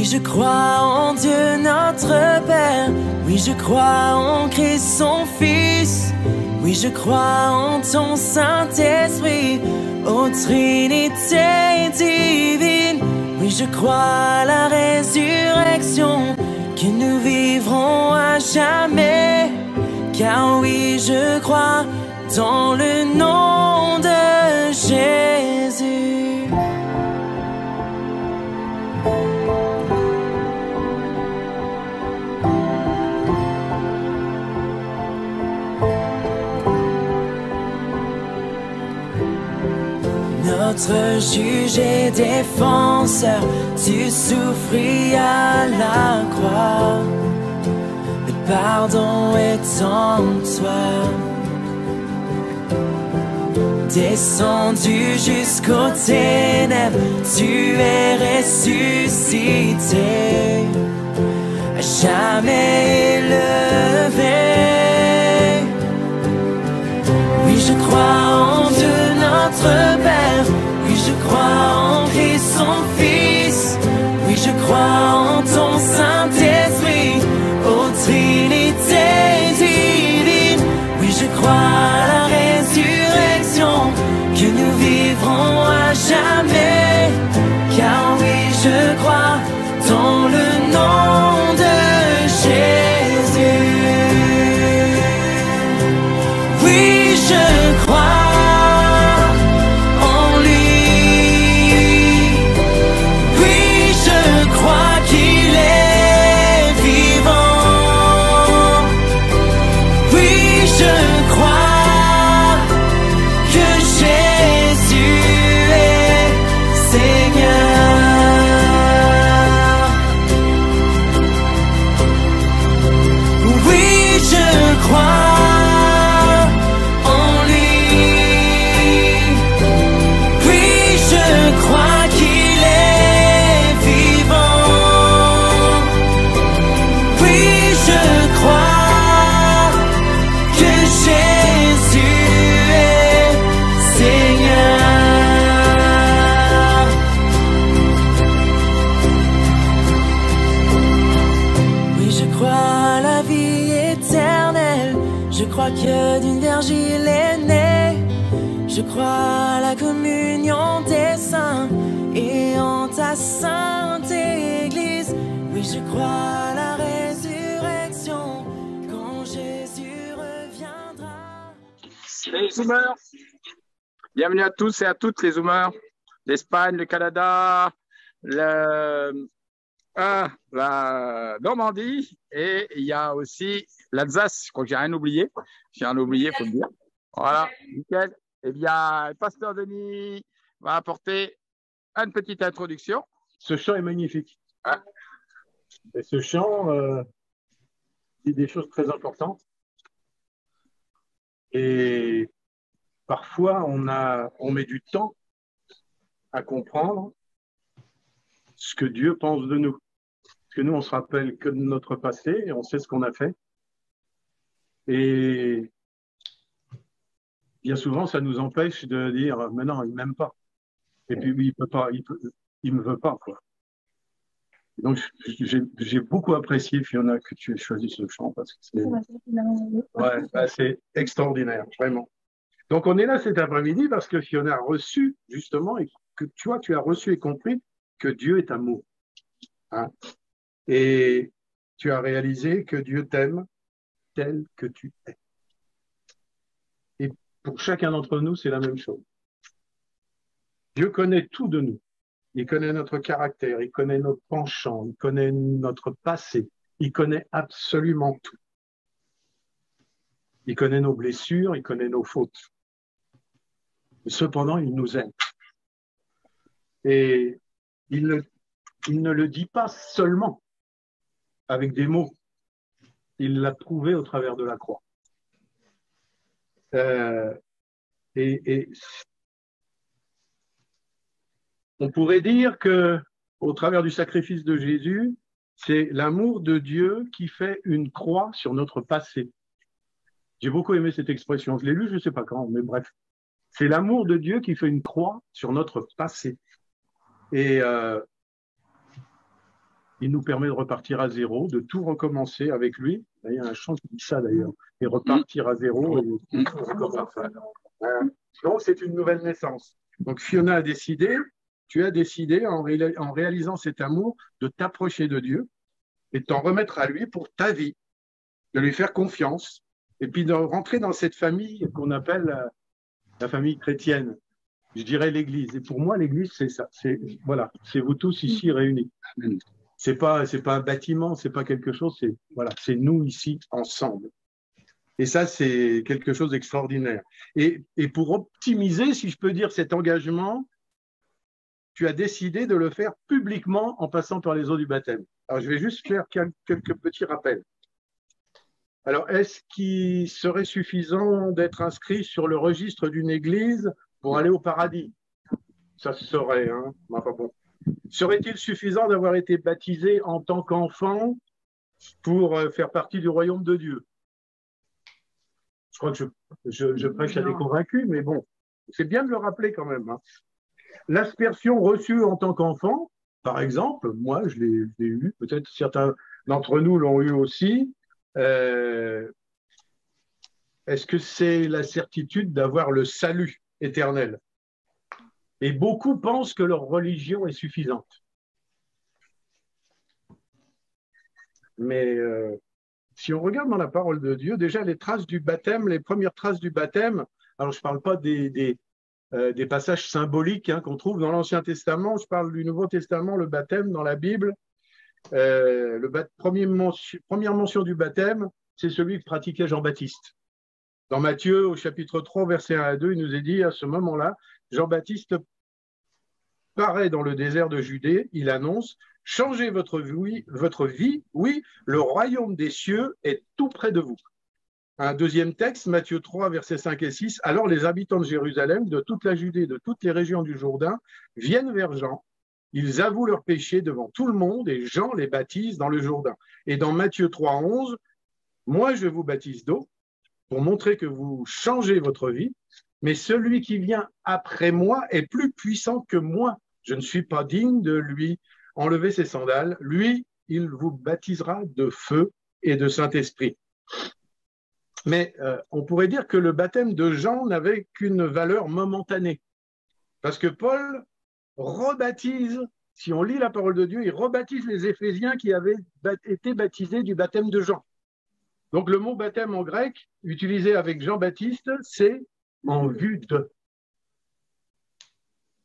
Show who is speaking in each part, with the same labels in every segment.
Speaker 1: Oui, je crois en Dieu notre Père. Oui, je crois en Christ son Fils. Oui, je crois en ton Saint-Esprit, ô Trinité divine. Oui, je crois à la résurrection, que nous vivrons à jamais. Car oui, je crois dans le nom de Jésus. Notre juge et défenseur, tu souffris à la croix. Le pardon est en toi. Descendu jusqu'aux ténèbres, tu es ressuscité, à jamais élevé. Oui, je crois en Dieu notre Père. Oui, je crois en Christ son Fils. Oui, je crois en ton Saint-Esprit, ô Trinité divine. Oui, je crois à la résurrection, que nous vivrons à jamais. Car oui, je crois dans le nom de Jésus. Oui, je crois en lui. Oui, je crois qu'il est vivant. Oui, je crois que Jésus est Seigneur. Oui, je crois en lui. Oui, je crois qu'il est vivant. Oui, je crois que Jésus est Seigneur. Oui, je crois à la vie éternelle. Je crois que d'une vierge il est né. Je crois à la communion des saints et en ta sainte Église. Oui, je crois à la résurrection, quand Jésus reviendra.
Speaker 2: Les Zoomers, bienvenue à tous et à toutes les Zoomers d'Espagne, le Canada, la Normandie, et il y a aussi l'Alsace. Je crois que j'ai rien oublié. J'ai rien oublié, il faut le dire. Voilà, nickel. Eh bien, le pasteur Denis va apporter une petite introduction.
Speaker 3: Ce chant est magnifique.
Speaker 2: Ah.
Speaker 3: Et ce chant dit des choses très importantes. Et parfois, on met du temps à comprendre ce que Dieu pense de nous. Parce que nous, on se rappelle que de notre passé et on sait ce qu'on a fait. Et bien souvent, ça nous empêche de dire « Mais non, il ne m'aime pas. » Et puis, il peut pas, il me veut pas, quoi. Donc, j'ai beaucoup apprécié, Fiona, que tu aies choisi ce chant parce que c'est extraordinaire, vraiment. Donc, on est là cet après-midi parce que Fiona a reçu, justement, et que tu as reçu et compris que Dieu est amour. Hein? Et tu as réalisé que Dieu t'aime tel que tu es. Et pour chacun d'entre nous, c'est la même chose. Dieu connaît tout de nous. Il connaît notre caractère, il connaît nos penchants, il connaît notre passé, il connaît absolument tout. Il connaît nos blessures, il connaît nos fautes. Cependant, il nous aime. Et il ne le dit pas seulement avec des mots. Il l'a prouvé au travers de la croix. Et on pourrait dire que, au travers du sacrifice de Jésus, c'est l'amour de Dieu qui fait une croix sur notre passé. J'ai beaucoup aimé cette expression. Je l'ai lue, je ne sais pas quand, mais bref. C'est l'amour de Dieu qui fait une croix sur notre passé. Et il nous permet de repartir à zéro, de tout recommencer avec lui. Il y a un chant qui dit ça d'ailleurs, et repartir à zéro et tout recommencer. Donc c'est une nouvelle naissance. Donc Fiona a décidé, tu as décidé en réalisant cet amour de t'approcher de Dieu et de t'en remettre à lui pour ta vie, de lui faire confiance et puis de rentrer dans cette famille qu'on appelle la famille chrétienne. Je dirais l'Église. Et pour moi, l'Église, c'est ça. Voilà, c'est vous tous ici réunis. C'est pas un bâtiment, c'est pas quelque chose. C'est nous ici ensemble. Et ça, c'est quelque chose d'extraordinaire. Et pour optimiser, si je peux dire, cet engagement, tu as décidé de le faire publiquement en passant par les eaux du baptême. Alors, je vais juste faire quelques petits rappels. Alors, est-ce qu'il serait suffisant d'être inscrit sur le registre d'une église pour aller au paradis? Ça se saurait, hein? Enfin bon. Serait-il suffisant d'avoir été baptisé en tant qu'enfant pour faire partie du royaume de Dieu? Je crois que je prêche à des convaincus, mais bon, c'est bien de le rappeler quand même, hein. L'aspersion reçue en tant qu'enfant, par exemple, moi je l'ai eu, peut-être certains d'entre nous l'ont eu aussi. Est-ce que c'est la certitude d'avoir le salut éternel? Et beaucoup pensent que leur religion est suffisante. Mais si on regarde dans la parole de Dieu, déjà les traces du baptême, les premières traces du baptême, alors je ne parle pas des passages symboliques, hein, qu'on trouve dans l'Ancien Testament, je parle du Nouveau Testament, le baptême dans la Bible. Première mention du baptême, c'est celui que pratiquait Jean-Baptiste. Dans Matthieu, au chapitre 3, versets 1 à 2, il nous est dit à ce moment-là, Jean-Baptiste paraît dans le désert de Judée, il annonce « Changez votre vie, oui, le royaume des cieux est tout près de vous. » Un deuxième texte, Matthieu 3, versets 5 et 6, « Alors les habitants de Jérusalem, de toute la Judée, de toutes les régions du Jourdain, viennent vers Jean. Ils avouent leurs péchés devant tout le monde et Jean les baptise dans le Jourdain. » Et dans Matthieu 3, 11, « Moi je vous baptise d'eau pour montrer que vous changez votre vie, mais celui qui vient après moi est plus puissant que moi. Je ne suis pas digne de lui enlever ses sandales. Lui, il vous baptisera de feu et de Saint-Esprit. » Mais on pourrait dire que le baptême de Jean n'avait qu'une valeur momentanée. Parce que Paul rebaptise, si on lit la parole de Dieu, il rebaptise les Éphésiens qui avaient été baptisés du baptême de Jean. Donc le mot baptême en grec, utilisé avec Jean-Baptiste, c'est en vue de.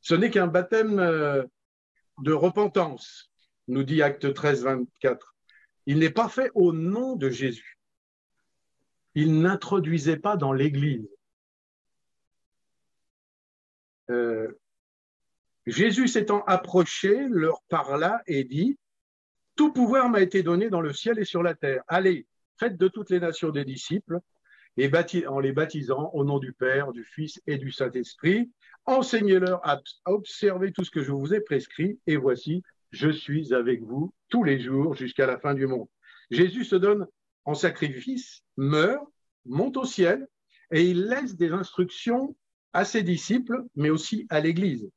Speaker 3: Ce n'est qu'un baptême de repentance, nous dit Acte 13, 24. Il n'est pas fait au nom de Jésus. Il n'introduisait pas dans l'Église. Jésus s'étant approché, leur parla et dit « Tout pouvoir m'a été donné dans le ciel et sur la terre. Allez, faites de toutes les nations des disciples, et en les baptisant au nom du Père, du Fils et du Saint-Esprit. Enseignez-leur à observer tout ce que je vous ai prescrit, et voici, je suis avec vous tous les jours jusqu'à la fin du monde. » Jésus se donne en sacrifice, meurt, monte au ciel, et il laisse des instructions à ses disciples, mais aussi à l'Église.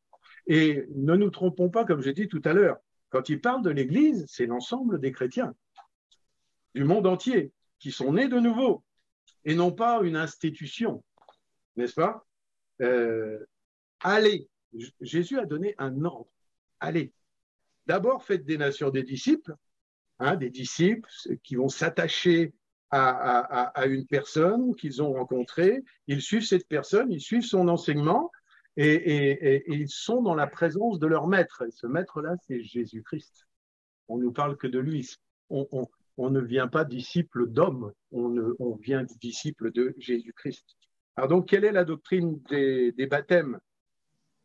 Speaker 3: Et ne nous trompons pas, comme j'ai dit tout à l'heure, quand il parle de l'Église, c'est l'ensemble des chrétiens du monde entier qui sont nés de nouveau, et non pas une institution, n'est-ce pas? Allez, Jésus a donné un ordre. Allez, d'abord faites des nations des disciples qui vont s'attacher à une personne qu'ils ont rencontrée, ils suivent cette personne, ils suivent son enseignement et ils sont dans la présence de leur maître. Et ce maître-là, c'est Jésus-Christ. On ne nous parle que de lui. On ne vient pas disciple d'homme, on vient disciple de Jésus-Christ. Alors donc, quelle est la doctrine des baptêmes?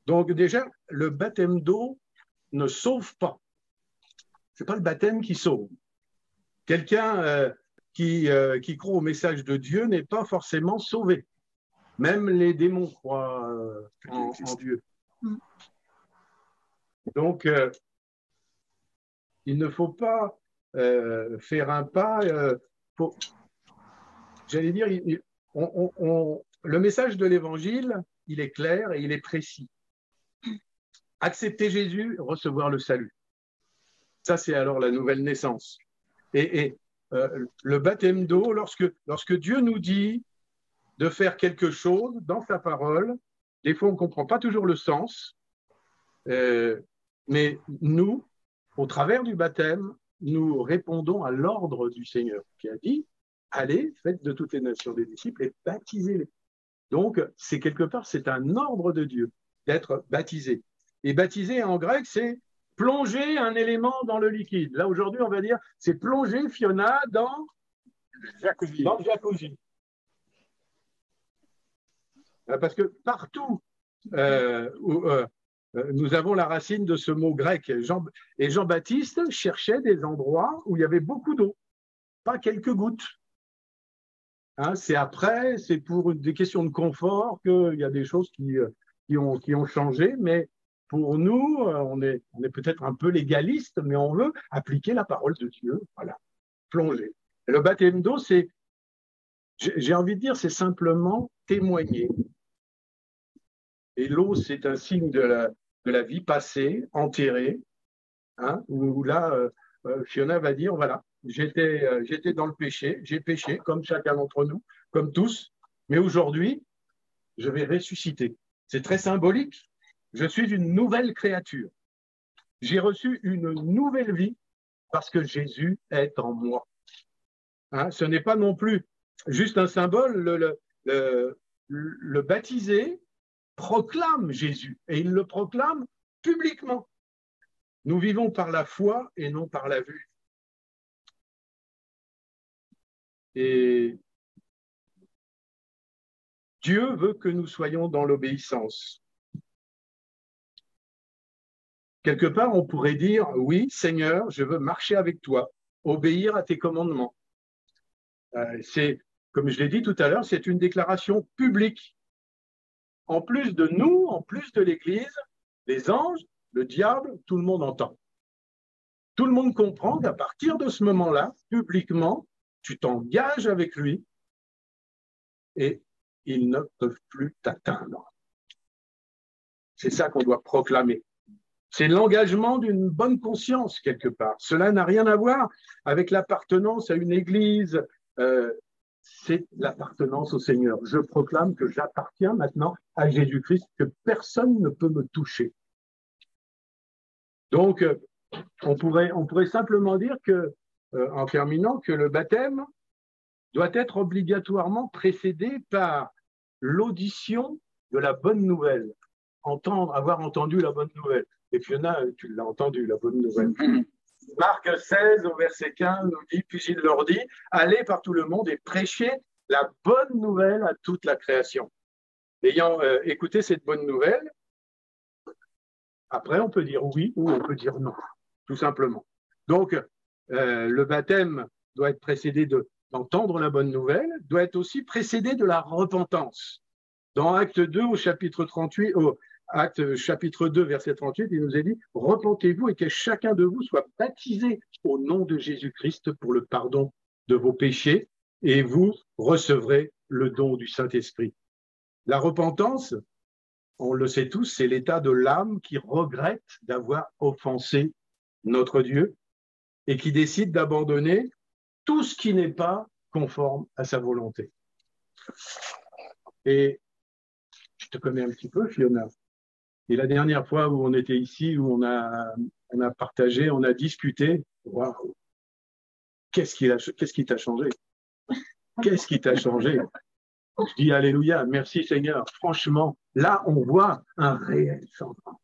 Speaker 3: Donc déjà, le baptême d'eau ne sauve pas. Ce n'est pas le baptême qui sauve. Quelqu'un qui croit au message de Dieu n'est pas forcément sauvé. Même les démons croient en Dieu. Donc, il ne faut pas faire un pas. J'allais dire, le message de l'Évangile, il est clair et il est précis. Accepter Jésus, recevoir le salut. Ça, c'est alors la nouvelle naissance. Et le baptême d'eau, lorsque Dieu nous dit de faire quelque chose dans sa parole, des fois, on ne comprend pas toujours le sens, mais nous, au travers du baptême, nous répondons à l'ordre du Seigneur qui a dit « Allez, faites de toutes les nations des disciples et baptisez-les ». Donc, c'est quelque part, c'est un ordre de Dieu d'être baptisé. Et baptiser en grec, c'est plonger un élément dans le liquide. Là, aujourd'hui, on va dire, c'est plonger Fiona dans le jacuzzi. Parce que partout nous avons la racine de ce mot grec. Et Jean-Baptiste cherchait des endroits où il y avait beaucoup d'eau, pas quelques gouttes. Hein, c'est après, c'est pour des questions de confort qu'il y a des choses qui ont changé, mais pour nous, on est peut-être un peu légaliste, mais on veut appliquer la parole de Dieu, voilà, plonger. Et le baptême d'eau, j'ai envie de dire, c'est simplement témoigner. Et l'eau, c'est un signe de la vie passée, enterrée, hein, où là, Fiona va dire, voilà, j'étais dans le péché, j'ai péché, comme chacun d'entre nous, comme tous, mais aujourd'hui, je vais ressusciter. C'est très symbolique. Je suis une nouvelle créature. J'ai reçu une nouvelle vie parce que Jésus est en moi. Hein, ce n'est pas non plus juste un symbole. Le baptisé proclame Jésus et il le proclame publiquement. Nous vivons par la foi et non par la vue. Et Dieu veut que nous soyons dans l'obéissance. Quelque part, on pourrait dire, oui, Seigneur, je veux marcher avec toi, obéir à tes commandements. C'est, comme je l'ai dit tout à l'heure, c'est une déclaration publique. En plus de nous, en plus de l'Église, les anges, le diable, tout le monde entend. Tout le monde comprend qu'à partir de ce moment-là, publiquement, tu t'engages avec lui et ils ne peuvent plus t'atteindre. C'est ça qu'on doit proclamer. C'est l'engagement d'une bonne conscience, quelque part. Cela n'a rien à voir avec l'appartenance à une église. C'est l'appartenance au Seigneur. Je proclame que j'appartiens maintenant à Jésus-Christ, que personne ne peut me toucher. Donc, on pourrait simplement dire que, en terminant, que le baptême doit être obligatoirement précédé par l'audition de la bonne nouvelle. Avoir entendu la bonne nouvelle. Et Fiona, tu l'as entendu, la bonne nouvelle. Marc 16, au verset 15, nous dit, puis il leur dit, allez par tout le monde et prêchez la bonne nouvelle à toute la création. Ayant écouté cette bonne nouvelle, après on peut dire oui ou on peut dire non, tout simplement. Donc, le baptême doit être précédé d'entendre la bonne nouvelle, doit être aussi précédé de la repentance. Dans Acte 2, au chapitre 38, Acte chapitre 2, verset 38, il nous est dit « Repentez-vous et que chacun de vous soit baptisé au nom de Jésus-Christ pour le pardon de vos péchés et vous recevrez le don du Saint-Esprit. » La repentance, on le sait tous, c'est l'état de l'âme qui regrette d'avoir offensé notre Dieu et qui décide d'abandonner tout ce qui n'est pas conforme à sa volonté. Et je te connais un petit peu, Fiona. Et la dernière fois où on était ici, où on a partagé, on a discuté, waouh, qu'est-ce qui t'a changé? Qu'est-ce qui t'a changé? Je dis Alléluia, merci Seigneur. Franchement, là, on voit un réel changement.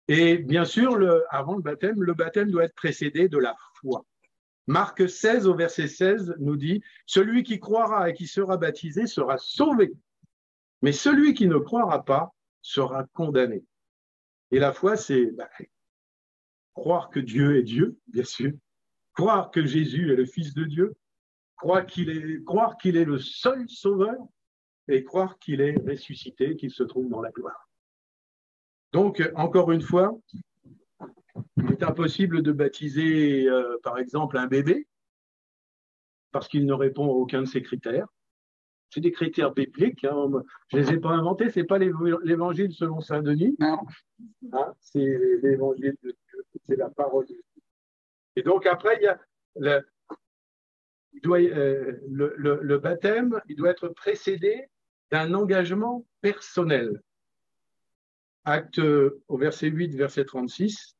Speaker 3: Et bien sûr, avant le baptême doit être précédé de la foi. Marc 16, au verset 16, nous dit « Celui qui croira et qui sera baptisé sera sauvé. Mais celui qui ne croira pas sera condamné. » Et la foi, c'est croire que Dieu est Dieu, bien sûr, croire que Jésus est le Fils de Dieu, croire qu'il est le seul sauveur et croire qu'il est ressuscité, qu'il se trouve dans la gloire. Donc, encore une fois, il est impossible de baptiser, par exemple, un bébé parce qu'il ne répond à aucun de ces critères. C'est des critères bibliques, hein. Je ne les ai pas inventés, ce n'est pas l'évangile selon Saint Denis, hein, c'est l'évangile de Dieu, c'est la parole de Dieu. Et donc après, il y a le baptême, il doit être précédé d'un engagement personnel. Acte au verset 8, verset 36,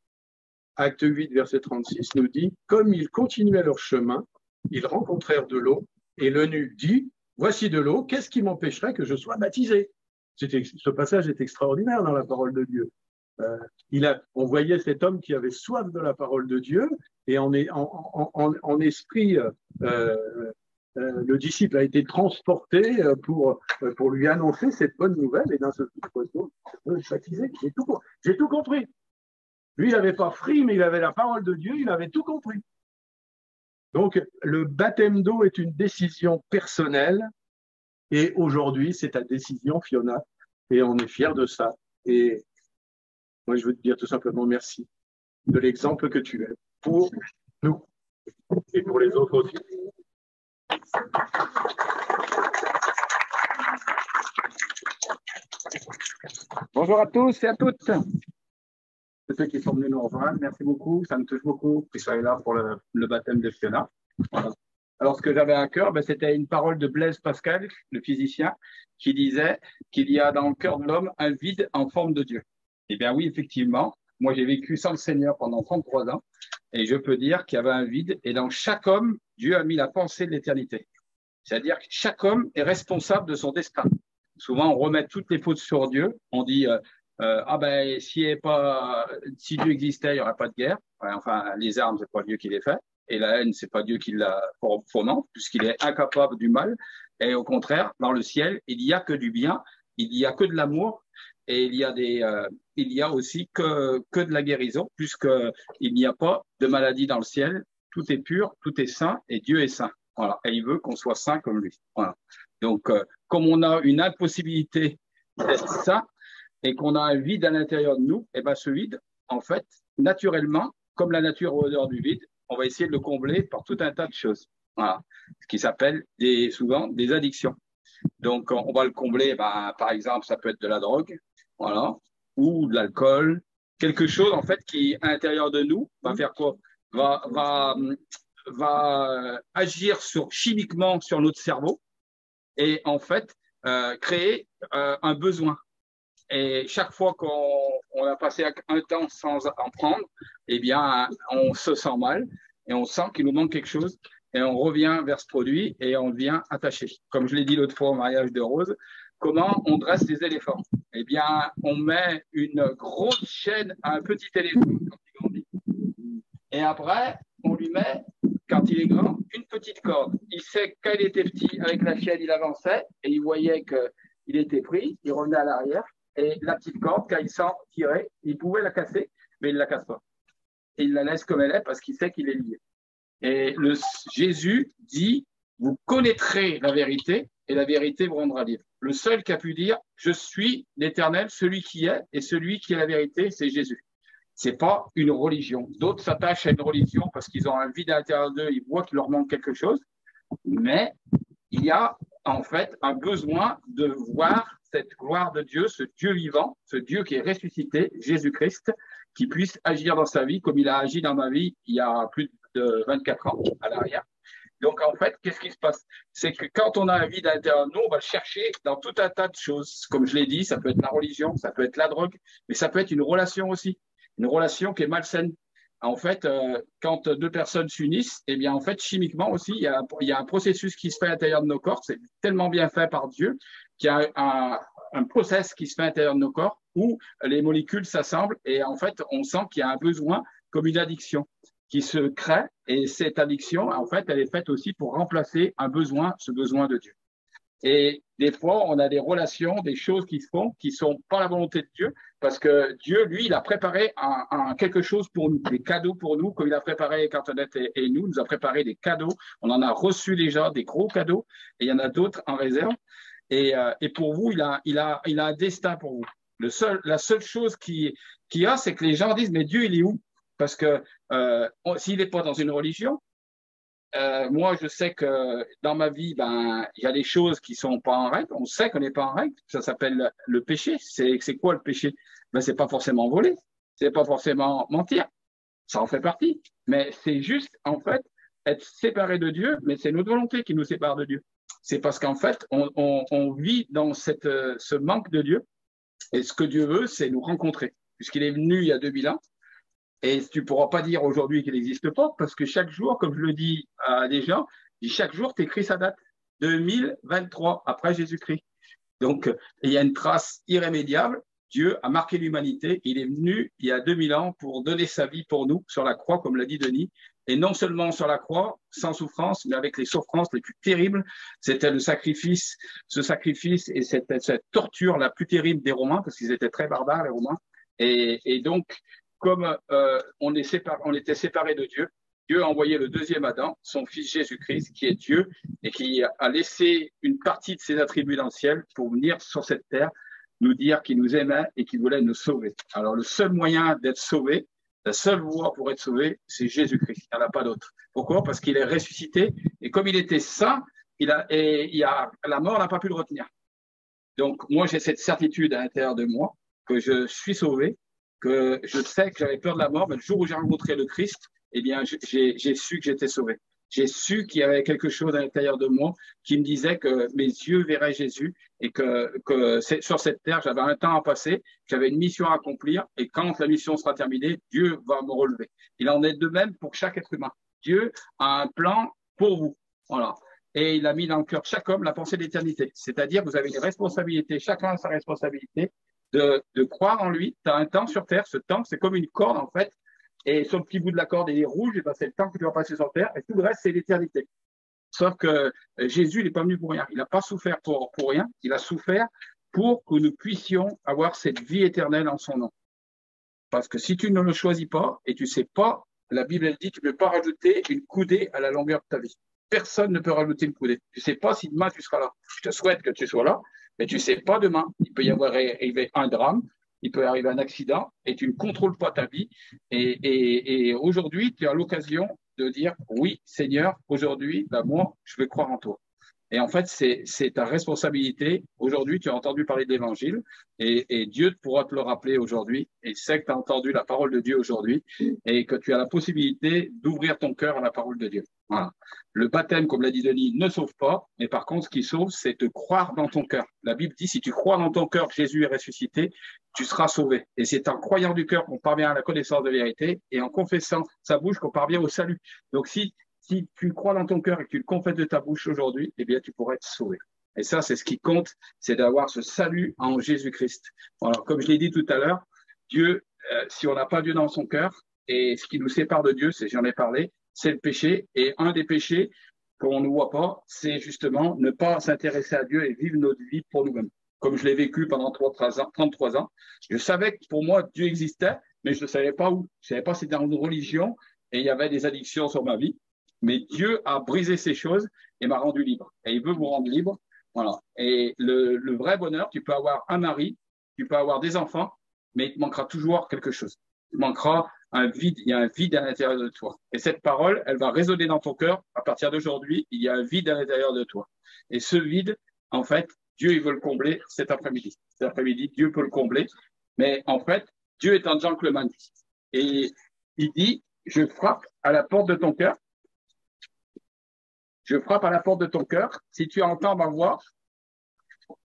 Speaker 3: Acte 8, verset 36 nous dit « Comme ils continuaient leur chemin, ils rencontrèrent de l'eau, et l'eunuque dit « Voici de l'eau, qu'est-ce qui m'empêcherait que je sois baptisé ?» Ce passage est extraordinaire dans la parole de Dieu. On voyait cet homme qui avait soif de la parole de Dieu, et en esprit, le disciple a été transporté pour lui annoncer cette bonne nouvelle, et d'un seul coup, je suis baptisé, j'ai tout compris. Lui, il n'avait pas fri, mais il avait la parole de Dieu, il avait tout compris. Donc, le baptême d'eau est une décision personnelle, et aujourd'hui, c'est ta décision, Fiona, et on est fiers de ça. Et moi, je veux te dire tout simplement merci de l'exemple que tu es pour nous et pour les autres aussi.
Speaker 2: Bonjour à tous et à toutes. Ceux qui sont venus nous rejoindre, merci beaucoup. Ça me touche beaucoup qu'ils soient là pour le baptême de Fiona. Voilà. Alors, ce que j'avais à cœur, c'était une parole de Blaise Pascal, le physicien, qui disait qu'il y a dans le cœur de l'homme un vide en forme de Dieu. Eh bien oui, effectivement, moi j'ai vécu sans le Seigneur pendant 33 ans et je peux dire qu'il y avait un vide et dans chaque homme, Dieu a mis la pensée de l'éternité. C'est-à-dire que chaque homme est responsable de son destin. Souvent, on remet toutes les fautes sur Dieu. On dit si Dieu existait, il n'y aurait pas de guerre. Enfin, les armes, c'est pas Dieu qui les fait. Et la haine, c'est pas Dieu qui l'a fomente, puisqu'il est incapable du mal. Et au contraire, dans le ciel, il n'y a que du bien, il n'y a que de l'amour, et il y a aussi que de la guérison, puisqu'il n'y a pas de maladie dans le ciel. Tout est pur, tout est saint, et Dieu est saint. Voilà. Et il veut qu'on soit saint comme lui. Voilà. Donc, comme on a une impossibilité d'être saint et qu'on a un vide à l'intérieur de nous, et ben ce vide, en fait, naturellement, comme la nature au dehors du vide, on va essayer de le combler par tout un tas de choses. Voilà. Ce qui s'appelle souvent des addictions. Donc, on va le combler, par exemple, ça peut être de la drogue, voilà, ou de l'alcool, quelque chose, en fait, qui, à l'intérieur de nous, va faire quoi? Va agir chimiquement sur notre cerveau et, en fait, créer un besoin. Et chaque fois qu'on a passé un temps sans en prendre, eh bien, on se sent mal et on sent qu'il nous manque quelque chose et on revient vers ce produit et on devient attaché. Comme je l'ai dit l'autre fois au mariage de Rose, comment on dresse les éléphants? Eh bien, on met une grosse chaîne à un petit éléphant quand il grandit. Et après, on lui met, quand il est grand, une petite corde. Il sait que quand il était petit, avec la chaîne, il avançait et il voyait qu'il était pris, il revenait à l'arrière. Et la petite corde, quand il sent tirer, il pouvait la casser, mais il ne la casse pas. Et il la laisse comme elle est parce qu'il sait qu'il est lié. Et Jésus dit, vous connaîtrez la vérité et la vérité vous rendra libre. Le seul qui a pu dire, je suis l'Éternel, celui qui est, et celui qui est la vérité, c'est Jésus. C'est pas une religion. D'autres s'attachent à une religion parce qu'ils ont un vide à l'intérieur d'eux, ils voient qu'il leur manque quelque chose. Mais il y a en fait un besoin de voir cette gloire de Dieu, ce Dieu vivant, ce Dieu qui est ressuscité, Jésus-Christ, qui puisse agir dans sa vie comme il a agi dans ma vie il y a plus de 24 ans à l'arrière. Donc, en fait, qu'est-ce qui se passe? C'est que quand on a un vide à l'intérieur de nous, on va le chercher dans tout un tas de choses. Comme je l'ai dit, ça peut être la religion, ça peut être la drogue, mais ça peut être une relation aussi. Une relation qui est malsaine. En fait, quand deux personnes s'unissent, eh bien, en fait, chimiquement aussi, il y a un processus qui se fait à l'intérieur de nos corps. C'est tellement bien fait par Dieu qu'il y a un process qui se fait à l'intérieur de nos corps où les molécules s'assemblent et en fait, on sent qu'il y a un besoin comme une addiction qui se crée. Et cette addiction, en fait, elle est faite aussi pour remplacer un besoin, ce besoin de Dieu. Et des fois, on a des relations, des choses qui se font, qui sont pas la volonté de Dieu, parce que Dieu, lui, il a préparé quelque chose pour nous, des cadeaux pour nous, comme il a préparé quand Antoinette et nous a préparé des cadeaux. On en a reçu déjà des gros cadeaux, et il y en a d'autres en réserve. Et pour vous, il a un destin pour vous. La seule chose qu'il y a, c'est que les gens disent, mais Dieu, il est où? Parce que s'il n'est pas dans une religion, moi, je sais que dans ma vie, il y a des choses qui sont pas en règle. On sait qu'on n'est pas en règle. Ça s'appelle le péché. C'est quoi le péché? C'est pas forcément voler. C'est pas forcément mentir. Ça en fait partie. Mais c'est juste, en fait, être séparé de Dieu, mais c'est notre volonté qui nous sépare de Dieu. C'est parce qu'en fait, on vit dans ce manque de Dieu. Et ce que Dieu veut, c'est nous rencontrer. Puisqu'il est venu il y a 2000 ans. Et tu ne pourras pas dire aujourd'hui qu'il n'existe pas, parce que chaque jour, comme je le dis à des gens, chaque jour, tu écris sa date. 2023, après Jésus-Christ. Donc, il y a une trace irrémédiable. Dieu a marqué l'humanité. Il est venu il y a 2000 ans pour donner sa vie pour nous sur la croix, comme l'a dit Denis. Et non seulement sur la croix, sans souffrance, mais avec les souffrances les plus terribles. C'était le sacrifice, ce sacrifice et cette torture la plus terrible des Romains, parce qu'ils étaient très barbares, les Romains. Et donc, comme on était séparés de Dieu, Dieu a envoyé le deuxième Adam, son fils Jésus-Christ, qui est Dieu, et qui a laissé une partie de ses attributs dans le ciel pour venir sur cette terre nous dire qu'il nous aimait et qu'il voulait nous sauver. Alors, le seul moyen d'être sauvé, la seule voie pour être sauvé, c'est Jésus-Christ. Il n'y en a pas d'autre. Pourquoi? Parce qu'il est ressuscité, et comme il était saint, la mort n'a pas pu le retenir. Donc, moi, j'ai cette certitude à l'intérieur de moi que je suis sauvé, que je sais que j'avais peur de la mort, mais le jour où j'ai rencontré le Christ, eh bien, j'ai su que j'étais sauvé. J'ai su qu'il y avait quelque chose à l'intérieur de moi qui me disait que mes yeux verraient Jésus et que sur cette terre, j'avais un temps à passer, j'avais une mission à accomplir et quand la mission sera terminée, Dieu va me relever. Il en est de même pour chaque être humain. Dieu a un plan pour vous. Voilà. Et il a mis dans le cœur de chaque homme la pensée de l'éternité. C'est-à-dire, vous avez une responsabilité, chacun a sa responsabilité de croire en lui. Tu as un temps sur terre, ce temps, c'est comme une corde en fait. Et sur le petit bout de la corde, il est rouge, et ben c'est le temps que tu vas passer sur terre, et tout le reste, c'est l'éternité. Sauf que Jésus, il n'est pas venu pour rien. Il n'a pas souffert pour rien. Il a souffert pour que nous puissions avoir cette vie éternelle en son nom. Parce que si tu ne le choisis pas, et tu ne sais pas, la Bible, elle dit que tu ne peux pas rajouter une coudée à la longueur de ta vie. Personne ne peut rajouter une coudée. Tu ne sais pas si demain tu seras là. Je te souhaite que tu sois là, mais tu ne sais pas demain. Il peut y avoir arrivé un drame. Il peut arriver un accident et tu ne contrôles pas ta vie. Et aujourd'hui, tu as l'occasion de dire oui, Seigneur, aujourd'hui, ben moi, je vais croire en toi. Et en fait, c'est ta responsabilité. Aujourd'hui, tu as entendu parler de l'Évangile et Dieu pourra te le rappeler aujourd'hui. Et c'est que tu as entendu la parole de Dieu aujourd'hui et que tu as la possibilité d'ouvrir ton cœur à la parole de Dieu. Voilà. Le baptême, comme l'a dit Denis, ne sauve pas. Mais par contre, ce qui sauve, c'est de croire dans ton cœur. La Bible dit, si tu crois dans ton cœur que Jésus est ressuscité, tu seras sauvé. Et c'est en croyant du cœur qu'on parvient à la connaissance de la vérité et en confessant sa bouche qu'on parvient au salut. Donc, si tu crois dans ton cœur et que tu le confesses de ta bouche aujourd'hui, eh bien, tu pourrais être sauvé. Et ça, c'est ce qui compte, c'est d'avoir ce salut en Jésus-Christ. Alors, comme je l'ai dit tout à l'heure, Dieu, si on n'a pas Dieu dans son cœur, et ce qui nous sépare de Dieu, j'en ai parlé, c'est le péché. Et un des péchés qu'on ne voit pas, c'est justement ne pas s'intéresser à Dieu et vivre notre vie pour nous-mêmes. Comme je l'ai vécu pendant 33 ans, je savais que pour moi, Dieu existait, mais je ne savais pas où. Je ne savais pas si c'était dans une religion et il y avait des addictions sur ma vie. Mais Dieu a brisé ces choses et m'a rendu libre. Et il veut vous rendre libre. Voilà. Et le vrai bonheur, tu peux avoir un mari, tu peux avoir des enfants, mais il te manquera toujours quelque chose. Il manquera un vide. Il y a un vide à l'intérieur de toi. Et cette parole, elle va résonner dans ton cœur. À partir d'aujourd'hui, il y a un vide à l'intérieur de toi. Et ce vide, en fait, Dieu, il veut le combler cet après-midi. Cet après-midi, Dieu peut le combler. Mais en fait, Dieu est un gentleman. Et il dit, je frappe à la porte de ton cœur. Je frappe à la porte de ton cœur. Si tu entends ma voix,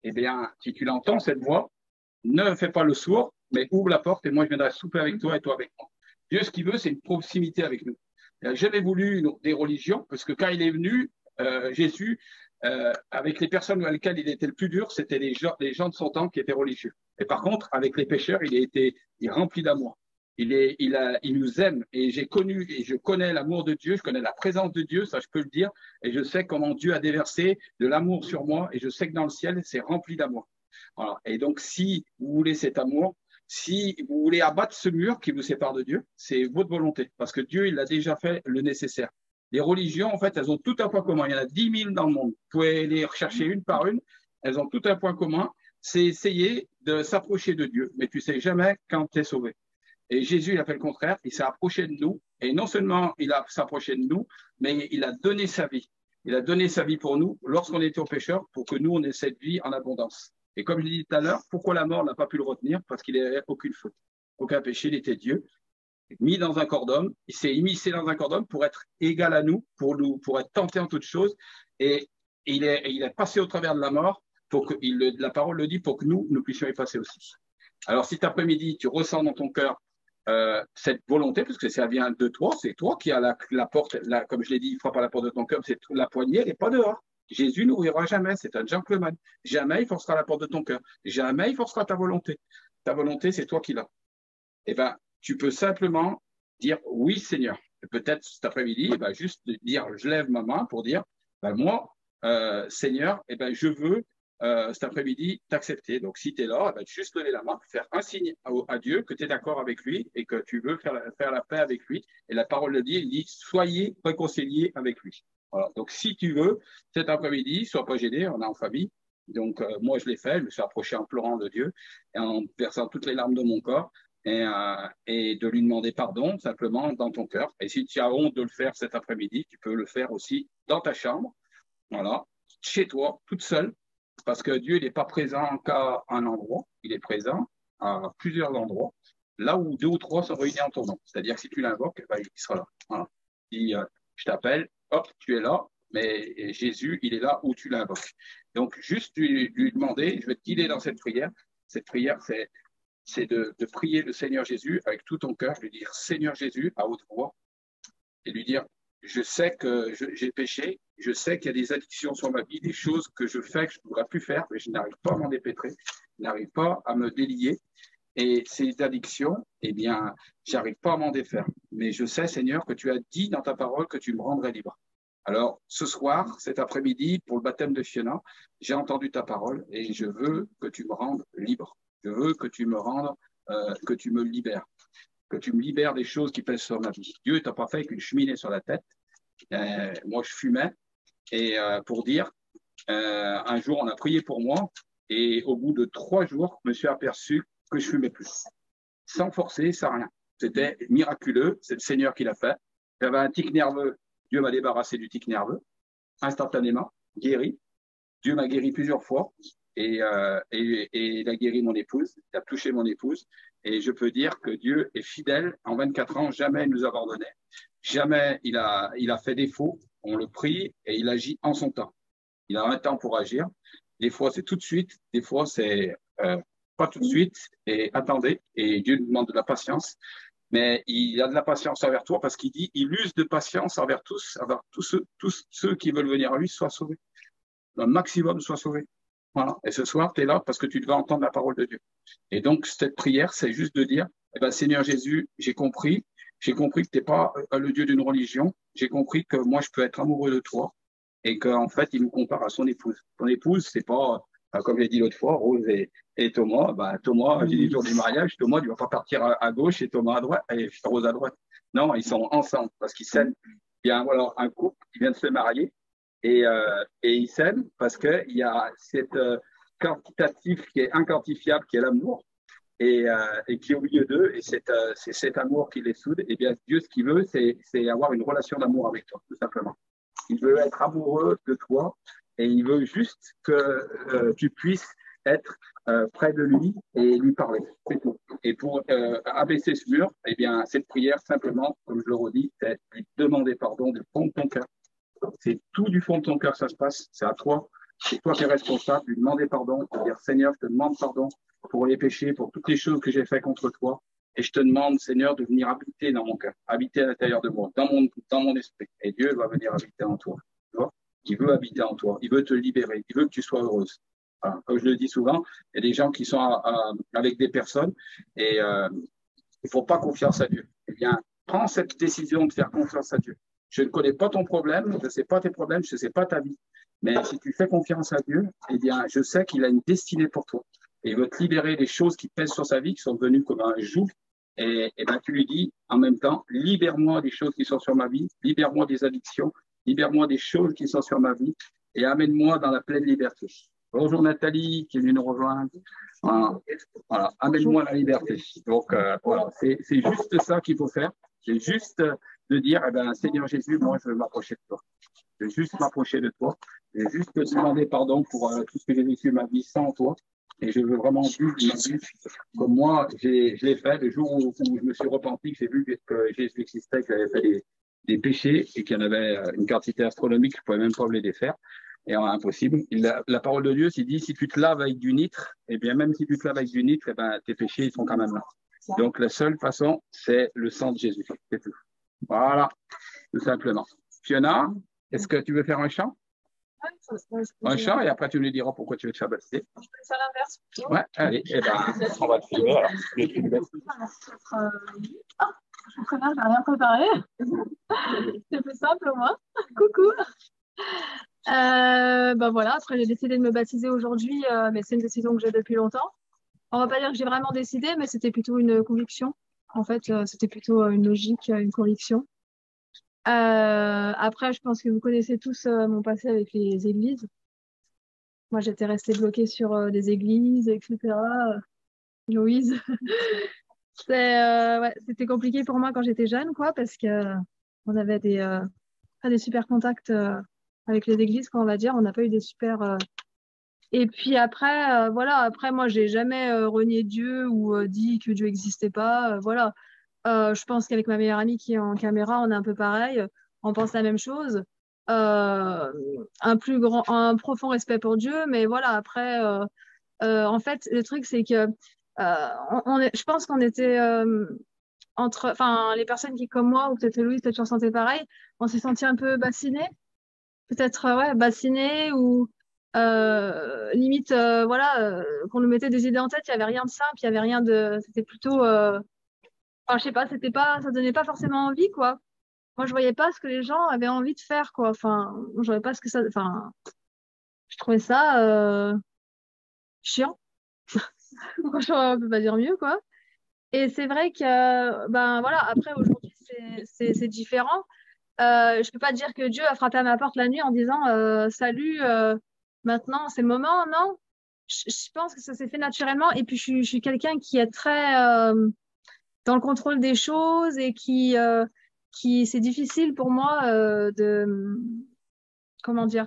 Speaker 2: eh bien, si tu l'entends, cette voix, ne fais pas le sourd, mais ouvre la porte et moi, je viendrai souper avec toi et toi avec moi. Dieu, ce qu'il veut, c'est une proximité avec nous. Il n'a jamais voulu des religions, parce que quand il est venu, Jésus, avec les personnes avec lesquelles il était le plus dur, c'était les gens de son temps qui étaient religieux. Et par contre, avec les pécheurs, il est rempli d'amour. Il nous aime et j'ai connu et je connais l'amour de Dieu, je connais la présence de Dieu, ça je peux le dire, et je sais comment Dieu a déversé de l'amour sur moi et je sais que dans le ciel, c'est rempli d'amour. Voilà. Et donc, si vous voulez cet amour, si vous voulez abattre ce mur qui vous sépare de Dieu, c'est votre volonté, parce que Dieu, il a déjà fait le nécessaire. Les religions, en fait, elles ont tout un point commun. Il y en a 10 000 dans le monde. Vous pouvez les rechercher une par une. Elles ont tout un point commun. C'est essayer de s'approcher de Dieu, mais tu sais jamais quand tu es sauvé. Et Jésus, il a fait le contraire, il s'est approché de nous, et non seulement il a s'approché de nous, mais il a donné sa vie. Il a donné sa vie pour nous lorsqu'on était aux pécheurs, pour que nous, on ait cette vie en abondance. Et comme je l'ai dit tout à l'heure, pourquoi la mort n'a pas pu le retenir? Parce qu'il n'avait aucune faute, aucun péché, il était Dieu. mis dans un corps d'homme, il s'est immiscé dans un corps d'homme pour être égal à nous, pour être tenté en toutes choses. Et il est passé au travers de la mort, la parole le dit, pour que nous puissions y passer aussi. Alors, si cet après-midi, tu ressens dans ton cœur cette volonté, parce que ça vient de toi, c'est toi qui as la porte, comme je l'ai dit, il frappe à la porte de ton cœur, c'est la poignée, elle n'est pas dehors. Jésus n'ouvrira jamais, c'est un gentleman. Jamais il forcera la porte de ton cœur. Jamais il forcera ta volonté. Ta volonté, c'est toi qui l'as. Eh bien, tu peux simplement dire oui, Seigneur. Et peut-être cet après-midi, eh ben, juste dire, je lève ma main pour dire, ben, moi, Seigneur, eh ben, je veux cet après-midi t'accepter. Donc, si tu es là, eh ben, juste lever la main, faire un signe à Dieu que tu es d'accord avec lui et que tu veux faire la paix avec lui. Et la parole le dit, il dit, soyez réconciliés avec lui. Voilà. Donc, si tu veux, cet après-midi, sois pas gêné, on est en famille. Donc, moi, je l'ai fait, je me suis approché en pleurant de Dieu et en versant toutes les larmes de mon corps et de lui demander pardon simplement dans ton cœur. Et si tu as honte de le faire cet après-midi, tu peux le faire aussi dans ta chambre, voilà, chez toi, toute seule, parce que Dieu n'est pas présent qu'à un endroit, il est présent à plusieurs endroits, là où 2 ou 3 sont réunis en ton nom. C'est-à-dire que si tu l'invoques, ben, il sera là. Voilà. Si je t'appelle, hop, tu es là, mais Jésus, il est là où tu l'invoques. Donc, juste lui demander, je vais te guider dans cette prière. Cette prière, c'est de prier le Seigneur Jésus avec tout ton cœur, lui dire Seigneur Jésus à haute voix et lui dire je sais que j'ai péché, je sais qu'il y a des addictions sur ma vie, des choses que je fais que je ne pourrais plus faire, mais je n'arrive pas à m'en dépêtrer, je n'arrive pas à me délier. Et ces addictions, eh bien, j'arrive pas à m'en défaire. Mais je sais, Seigneur, que tu as dit dans ta parole que tu me rendrais libre. Alors, ce soir, cet après-midi, pour le baptême de Fiona, j'ai entendu ta parole et je veux que tu me rendes libre. Je veux que tu me rendes, que tu me libères. Que tu me libères des choses qui pèsent sur ma vie. Dieu t'a pas fait avec une cheminée sur la tête. Moi, je fumais. Et pour dire, un jour, on a prié pour moi. Et au bout de 3 jours, je me suis aperçu que je fumais plus. Sans forcer, sans rien. C'était miraculeux. C'est le Seigneur qui l'a fait. J'avais un tic nerveux. Dieu m'a débarrassé du tic nerveux. Instantanément, guéri. Dieu m'a guéri plusieurs fois. Et il a guéri mon épouse, il a touché mon épouse. Et je peux dire que Dieu est fidèle. En 24 ans, jamais il nous a abandonnés. Jamais il a fait défaut. On le prie et il agit en son temps. Il a un temps pour agir. Des fois, c'est tout de suite. Des fois, c'est pas tout de suite. Et attendez. Et Dieu nous demande de la patience. Mais il a de la patience envers toi parce qu'il dit, il use de patience envers tous ceux qui veulent venir à lui soient sauvés. Un maximum soient sauvés. Voilà. Et ce soir, tu es là parce que tu devais entendre la parole de Dieu. Et donc, cette prière, c'est juste de dire, eh ben, Seigneur Jésus, j'ai compris que tu n'es pas le Dieu d'une religion. J'ai compris que moi, je peux être amoureux de toi et qu'en fait, il nous compare à son épouse. Ton épouse, c'est pas, comme j'ai dit l'autre fois, Rose et Thomas. Ben, Thomas, j'ai dit le jour du mariage, Thomas, il ne va pas partir à gauche et Thomas à droite, et Rose à droite. Non, ils sont ensemble parce qu'ils s'aiment. Il y a voilà, un couple qui vient de se marier. Et ils s'aiment parce qu'il y a cette quantitatif qui est inquantifiable, qui est l'amour, et qui est au milieu d'eux, et c'est cet amour qui les soude. Et bien Dieu, ce qu'il veut, c'est avoir une relation d'amour avec toi, tout simplement. Il veut être amoureux de toi, et il veut juste que tu puisses être près de lui et lui parler. C'est tout. Et pour abaisser ce mur, eh bien, cette prière, simplement, comme je le redis, c'est lui demander pardon du fond de ton cœur. C'est tout du fond de ton cœur, ça se passe. C'est à toi. C'est toi qui es responsable. Lui demander pardon. Dire Seigneur, je te demande pardon pour les péchés, pour toutes les choses que j'ai fait contre toi. Et je te demande, Seigneur, de venir habiter dans mon cœur, habiter à l'intérieur de moi, dans mon esprit. Et Dieu va venir habiter en toi. Tu vois? Il veut habiter en toi. Il veut te libérer. Il veut que tu sois heureuse. Voilà. Comme je le dis souvent, il y a des gens qui sont avec des personnes et il faut pas confiance à Dieu. Eh bien, prends cette décision de faire confiance à Dieu. Je ne connais pas ton problème, je ne sais pas tes problèmes, je ne sais pas ta vie. Mais si tu fais confiance à Dieu, eh bien, je sais qu'il a une destinée pour toi. Et il veut te libérer des choses qui pèsent sur sa vie, qui sont devenues comme un joug. Et ben, tu lui dis en même temps, libère-moi des choses qui sont sur ma vie, libère-moi des addictions, libère-moi des choses qui sont sur ma vie et amène-moi dans la pleine liberté. Bonjour Nathalie, qui est venue nous rejoindre. Voilà, amène-moi la liberté. Donc, voilà, c'est juste ça qu'il faut faire. C'est juste de dire, eh ben, Seigneur Jésus, moi, je veux m'approcher de toi. Je veux juste m'approcher de toi. Je veux juste te demander pardon pour tout ce que j'ai vécu ma vie sans toi. Et je veux vraiment vivre ma vie comme moi, je l'ai fait le jour où je me suis repenti, que j'ai vu que Jésus existait, que j'avais fait des péchés et qu'il y en avait une quantité astronomique, je ne pouvais même pas me les défaire. Et impossible. La parole de Dieu, il dit, si tu te laves avec du nitre, eh bien, même si tu te laves avec du nitre, eh ben, tes péchés, ils sont quand même là. Donc, la seule façon, c'est le sang de Jésus. C'est tout. Voilà, tout simplement. Fiona, est-ce que tu veux faire un chant? Un chant, et après tu nous diras pourquoi tu veux te faire baptiser.
Speaker 4: Je peux faire l'inverse.
Speaker 2: Ouais, allez, eh ben, on va te filmer alors.
Speaker 4: Je vous préviens, je n'ai rien préparé. C'est plus simple au moins. Coucou. Ben voilà, après j'ai décidé de me baptiser aujourd'hui, mais c'est une décision que j'ai depuis longtemps. On va pas dire que j'ai vraiment décidé, mais c'était plutôt une conviction. En fait, c'était plutôt une logique, une conviction. Après, je pense que vous connaissez tous mon passé avec les églises. Moi, j'étais restée bloquée sur des églises, etc. Louise. Ouais, c'était compliqué pour moi quand j'étais jeune, quoi, parce que on avait des super contacts avec les églises, quoi, on va dire. On n'a pas eu des super. Et puis après, voilà, après, moi, j'ai jamais renié Dieu ou dit que Dieu n'existait pas. Voilà. Je pense qu'avec ma meilleure amie qui est en caméra, on est un peu pareil. On pense la même chose. Un profond respect pour Dieu, mais voilà, après, en fait, le truc, c'est que je pense qu'on était enfin, les personnes qui, comme moi, ou peut-être Louise, peut-être tu ressentais pareil, on s'est senti un peu bassiné, peut-être, ouais, bassiné ou limite, voilà, qu'on nous mettait des idées en tête, il n'y avait rien de simple, il n'y avait rien de. C'était plutôt. Enfin, je sais pas, ça donnait pas forcément envie, quoi. Moi, je voyais pas ce que les gens avaient envie de faire, quoi. Enfin, je voyais pas ce que ça. Enfin, je trouvais ça chiant. Franchement, on peut pas dire mieux, quoi. Et c'est vrai que, ben voilà, après, aujourd'hui, c'est différent. Je peux pas dire que Dieu a frappé à ma porte la nuit en disant salut, maintenant, c'est le moment, non? Je pense que ça s'est fait naturellement. Et puis, je suis quelqu'un qui est très dans le contrôle des choses et qui c'est difficile pour moi comment dire,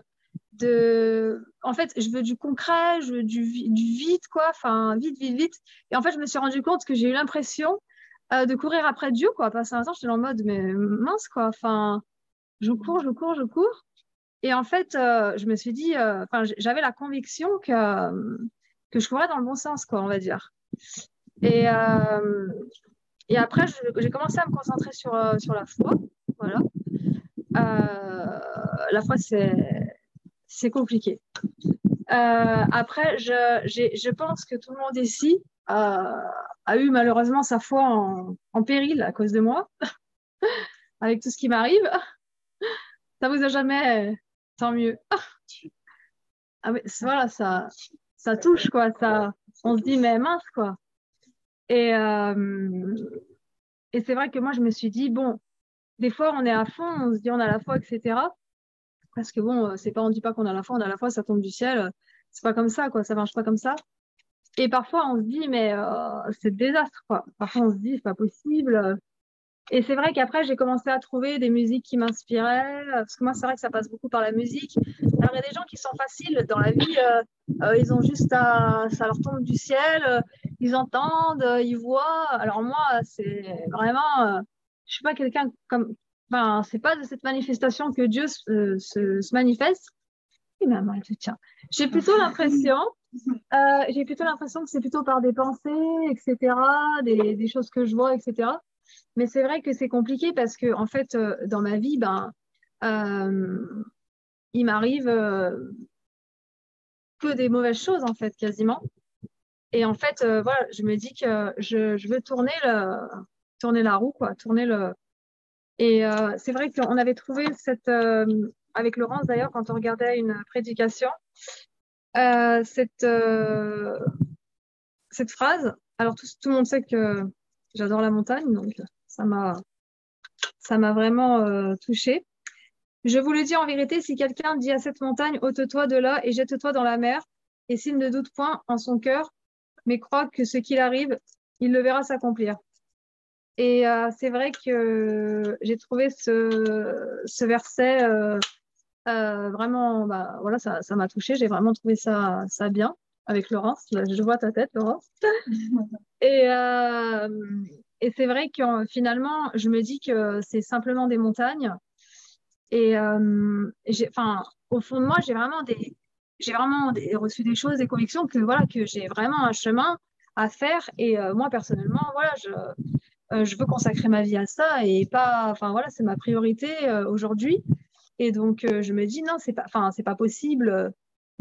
Speaker 4: en fait, je veux du concret, je veux du vite, quoi, enfin, vite, vite, vite. Et en fait, je me suis rendu compte que j'ai eu l'impression de courir après Dieu, quoi. Passer un temps, j'étais en mode, mais mince, quoi, enfin, je cours, je cours, je cours. Et en fait, je me suis dit, enfin, j'avais la conviction que je courais dans le bon sens, quoi, on va dire. Et, après, j'ai commencé à me concentrer sur la foi, voilà. La foi, c'est compliqué. Après, je pense que tout le monde ici a eu malheureusement sa foi en péril à cause de moi, avec tout ce qui m'arrive. Ça vous a jamais, tant mieux. Ah, mais voilà, ça touche, quoi. On se dit, mais mince, quoi. Et c'est vrai que moi, je me suis dit, bon, des fois, on est à fond, on se dit, on a la foi, etc. Parce que bon, on dit pas qu'on a la foi, on a la foi, ça tombe du ciel. C'est pas comme ça, quoi. Ça marche pas comme ça. Et parfois, on se dit, mais c'est le désastre, quoi. Parfois, on se dit, c'est pas possible. Et c'est vrai qu'après, j'ai commencé à trouver des musiques qui m'inspiraient. Parce que moi, c'est vrai que ça passe beaucoup par la musique. Alors, il y a des gens qui sont faciles dans la vie. Ils ont juste ça leur tombe du ciel. Ils entendent, ils voient. Alors, moi, c'est vraiment. Je suis pas quelqu'un comme. Enfin, c'est pas de cette manifestation que Dieu se manifeste. Et maman, elle te tient. J'ai plutôt l'impression que c'est plutôt par des pensées, etc., des choses que je vois, etc. Mais c'est vrai que c'est compliqué parce que, en fait, dans ma vie, il m'arrive que des mauvaises choses, en fait, quasiment. Et en fait, voilà, je me dis que je veux tourner la roue, quoi, Et c'est vrai qu'on avait trouvé avec Laurence d'ailleurs, quand on regardait une prédication, cette phrase. Alors tout le monde sait que j'adore la montagne, donc ça m'a vraiment touchée. Je vous le dis en vérité, si quelqu'un dit à cette montagne, ôte-toi de là et jette-toi dans la mer, et s'il ne doute point en son cœur, mais croit que ce qu'il arrive, il le verra s'accomplir. Et c'est vrai que j'ai trouvé ce verset vraiment, voilà, ça m'a touchée. J'ai vraiment trouvé ça bien. avec Laurence. Là, je vois ta tête, Laurence. Et, c'est vrai que finalement, je me dis que c'est simplement des montagnes. Et au fond de moi, j'ai vraiment reçu des choses, des convictions que voilà, que j'ai vraiment un chemin à faire. Et moi, personnellement, voilà, je veux consacrer ma vie à ça et pas, enfin voilà, c'est ma priorité aujourd'hui. Et donc, je me dis non, c'est pas possible.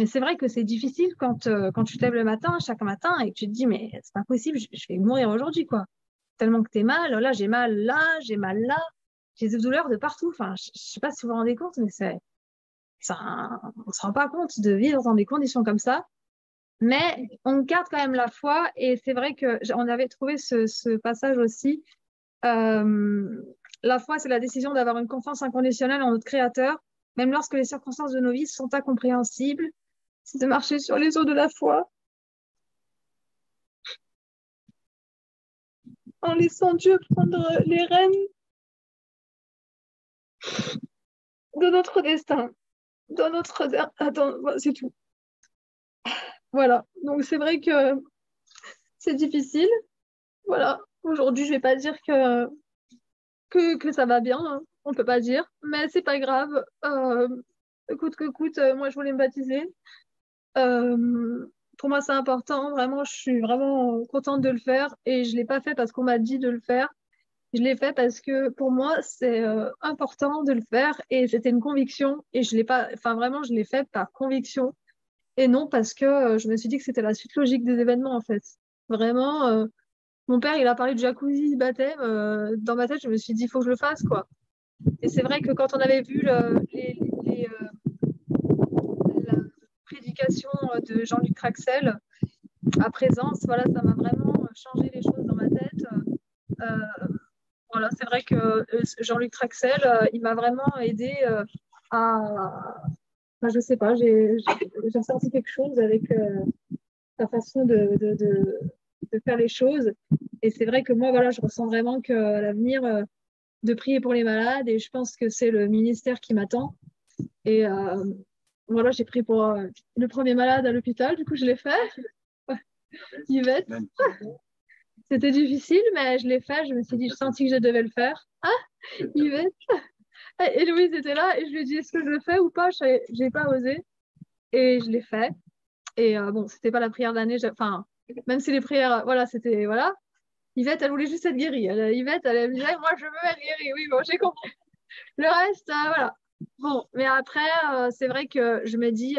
Speaker 4: Mais c'est vrai que c'est difficile quand tu te lèves le matin, chaque matin, et que tu te dis, mais c'est pas possible, je vais mourir aujourd'hui, quoi. Tellement que t'es mal, là, j'ai mal là, j'ai mal là, j'ai des douleurs de partout. Enfin, je sais pas si vous vous rendez compte, mais on se rend pas compte de vivre dans des conditions comme ça. Mais on garde quand même la foi, et c'est vrai que on avait trouvé ce passage aussi. La foi, c'est la décision d'avoir une confiance inconditionnelle en notre Créateur, même lorsque les circonstances de nos vies sont incompréhensibles. C'est de marcher sur les eaux de la foi, en laissant Dieu prendre les rênes de notre destin, dans notre... Attends, c'est tout. Voilà, donc c'est vrai que c'est difficile. Voilà, aujourd'hui, je vais pas dire que ça va bien, hein. On peut pas dire, mais c'est pas grave. Coûte que coûte, moi, je voulais me baptiser. Pour moi, c'est important. Vraiment, je suis vraiment contente de le faire. Et je l'ai pas fait parce qu'on m'a dit de le faire. Je l'ai fait parce que pour moi, c'est important de le faire. Et c'était une conviction. Et je l'ai pas, enfin, vraiment, je l'ai fait par conviction. Et non parce que je me suis dit que c'était la suite logique des événements, en fait. Vraiment, mon père, il a parlé de jacuzzi, baptême. Dans ma tête, je me suis dit, il faut que je le fasse, quoi. Et c'est vrai que quand on avait vu la prédication de Jean-Luc Traxel à Présence, voilà, ça m'a vraiment changé les choses dans ma tête. Voilà, c'est vrai que Jean-Luc Traxel, il m'a vraiment aidé à... Enfin, je sais pas, j'ai ressenti quelque chose avec sa façon de faire les choses. Et c'est vrai que moi, voilà, je ressens vraiment qu'à l'avenir, de prier pour les malades, et je pense que c'est le ministère qui m'attend. Et voilà, j'ai prié pour le premier malade à l'hôpital, du coup, je l'ai fait. Yvette. C'était difficile, mais je l'ai fait. Je me suis dit, je sentis que je devais le faire. Ah, Yvette. Et Louise était là, et je lui ai dit, est-ce que je le fais ou pas? Je n'ai pas osé. Et je l'ai fait. Et bon, c'était pas la prière de l'année. Enfin, même si les prières, voilà, c'était, voilà. Yvette, elle voulait juste être guérie. Yvette, elle me disait, moi, je veux être guérie. Oui, bon, j'ai compris. Le reste, voilà. Bon, mais après, c'est vrai que je me dis,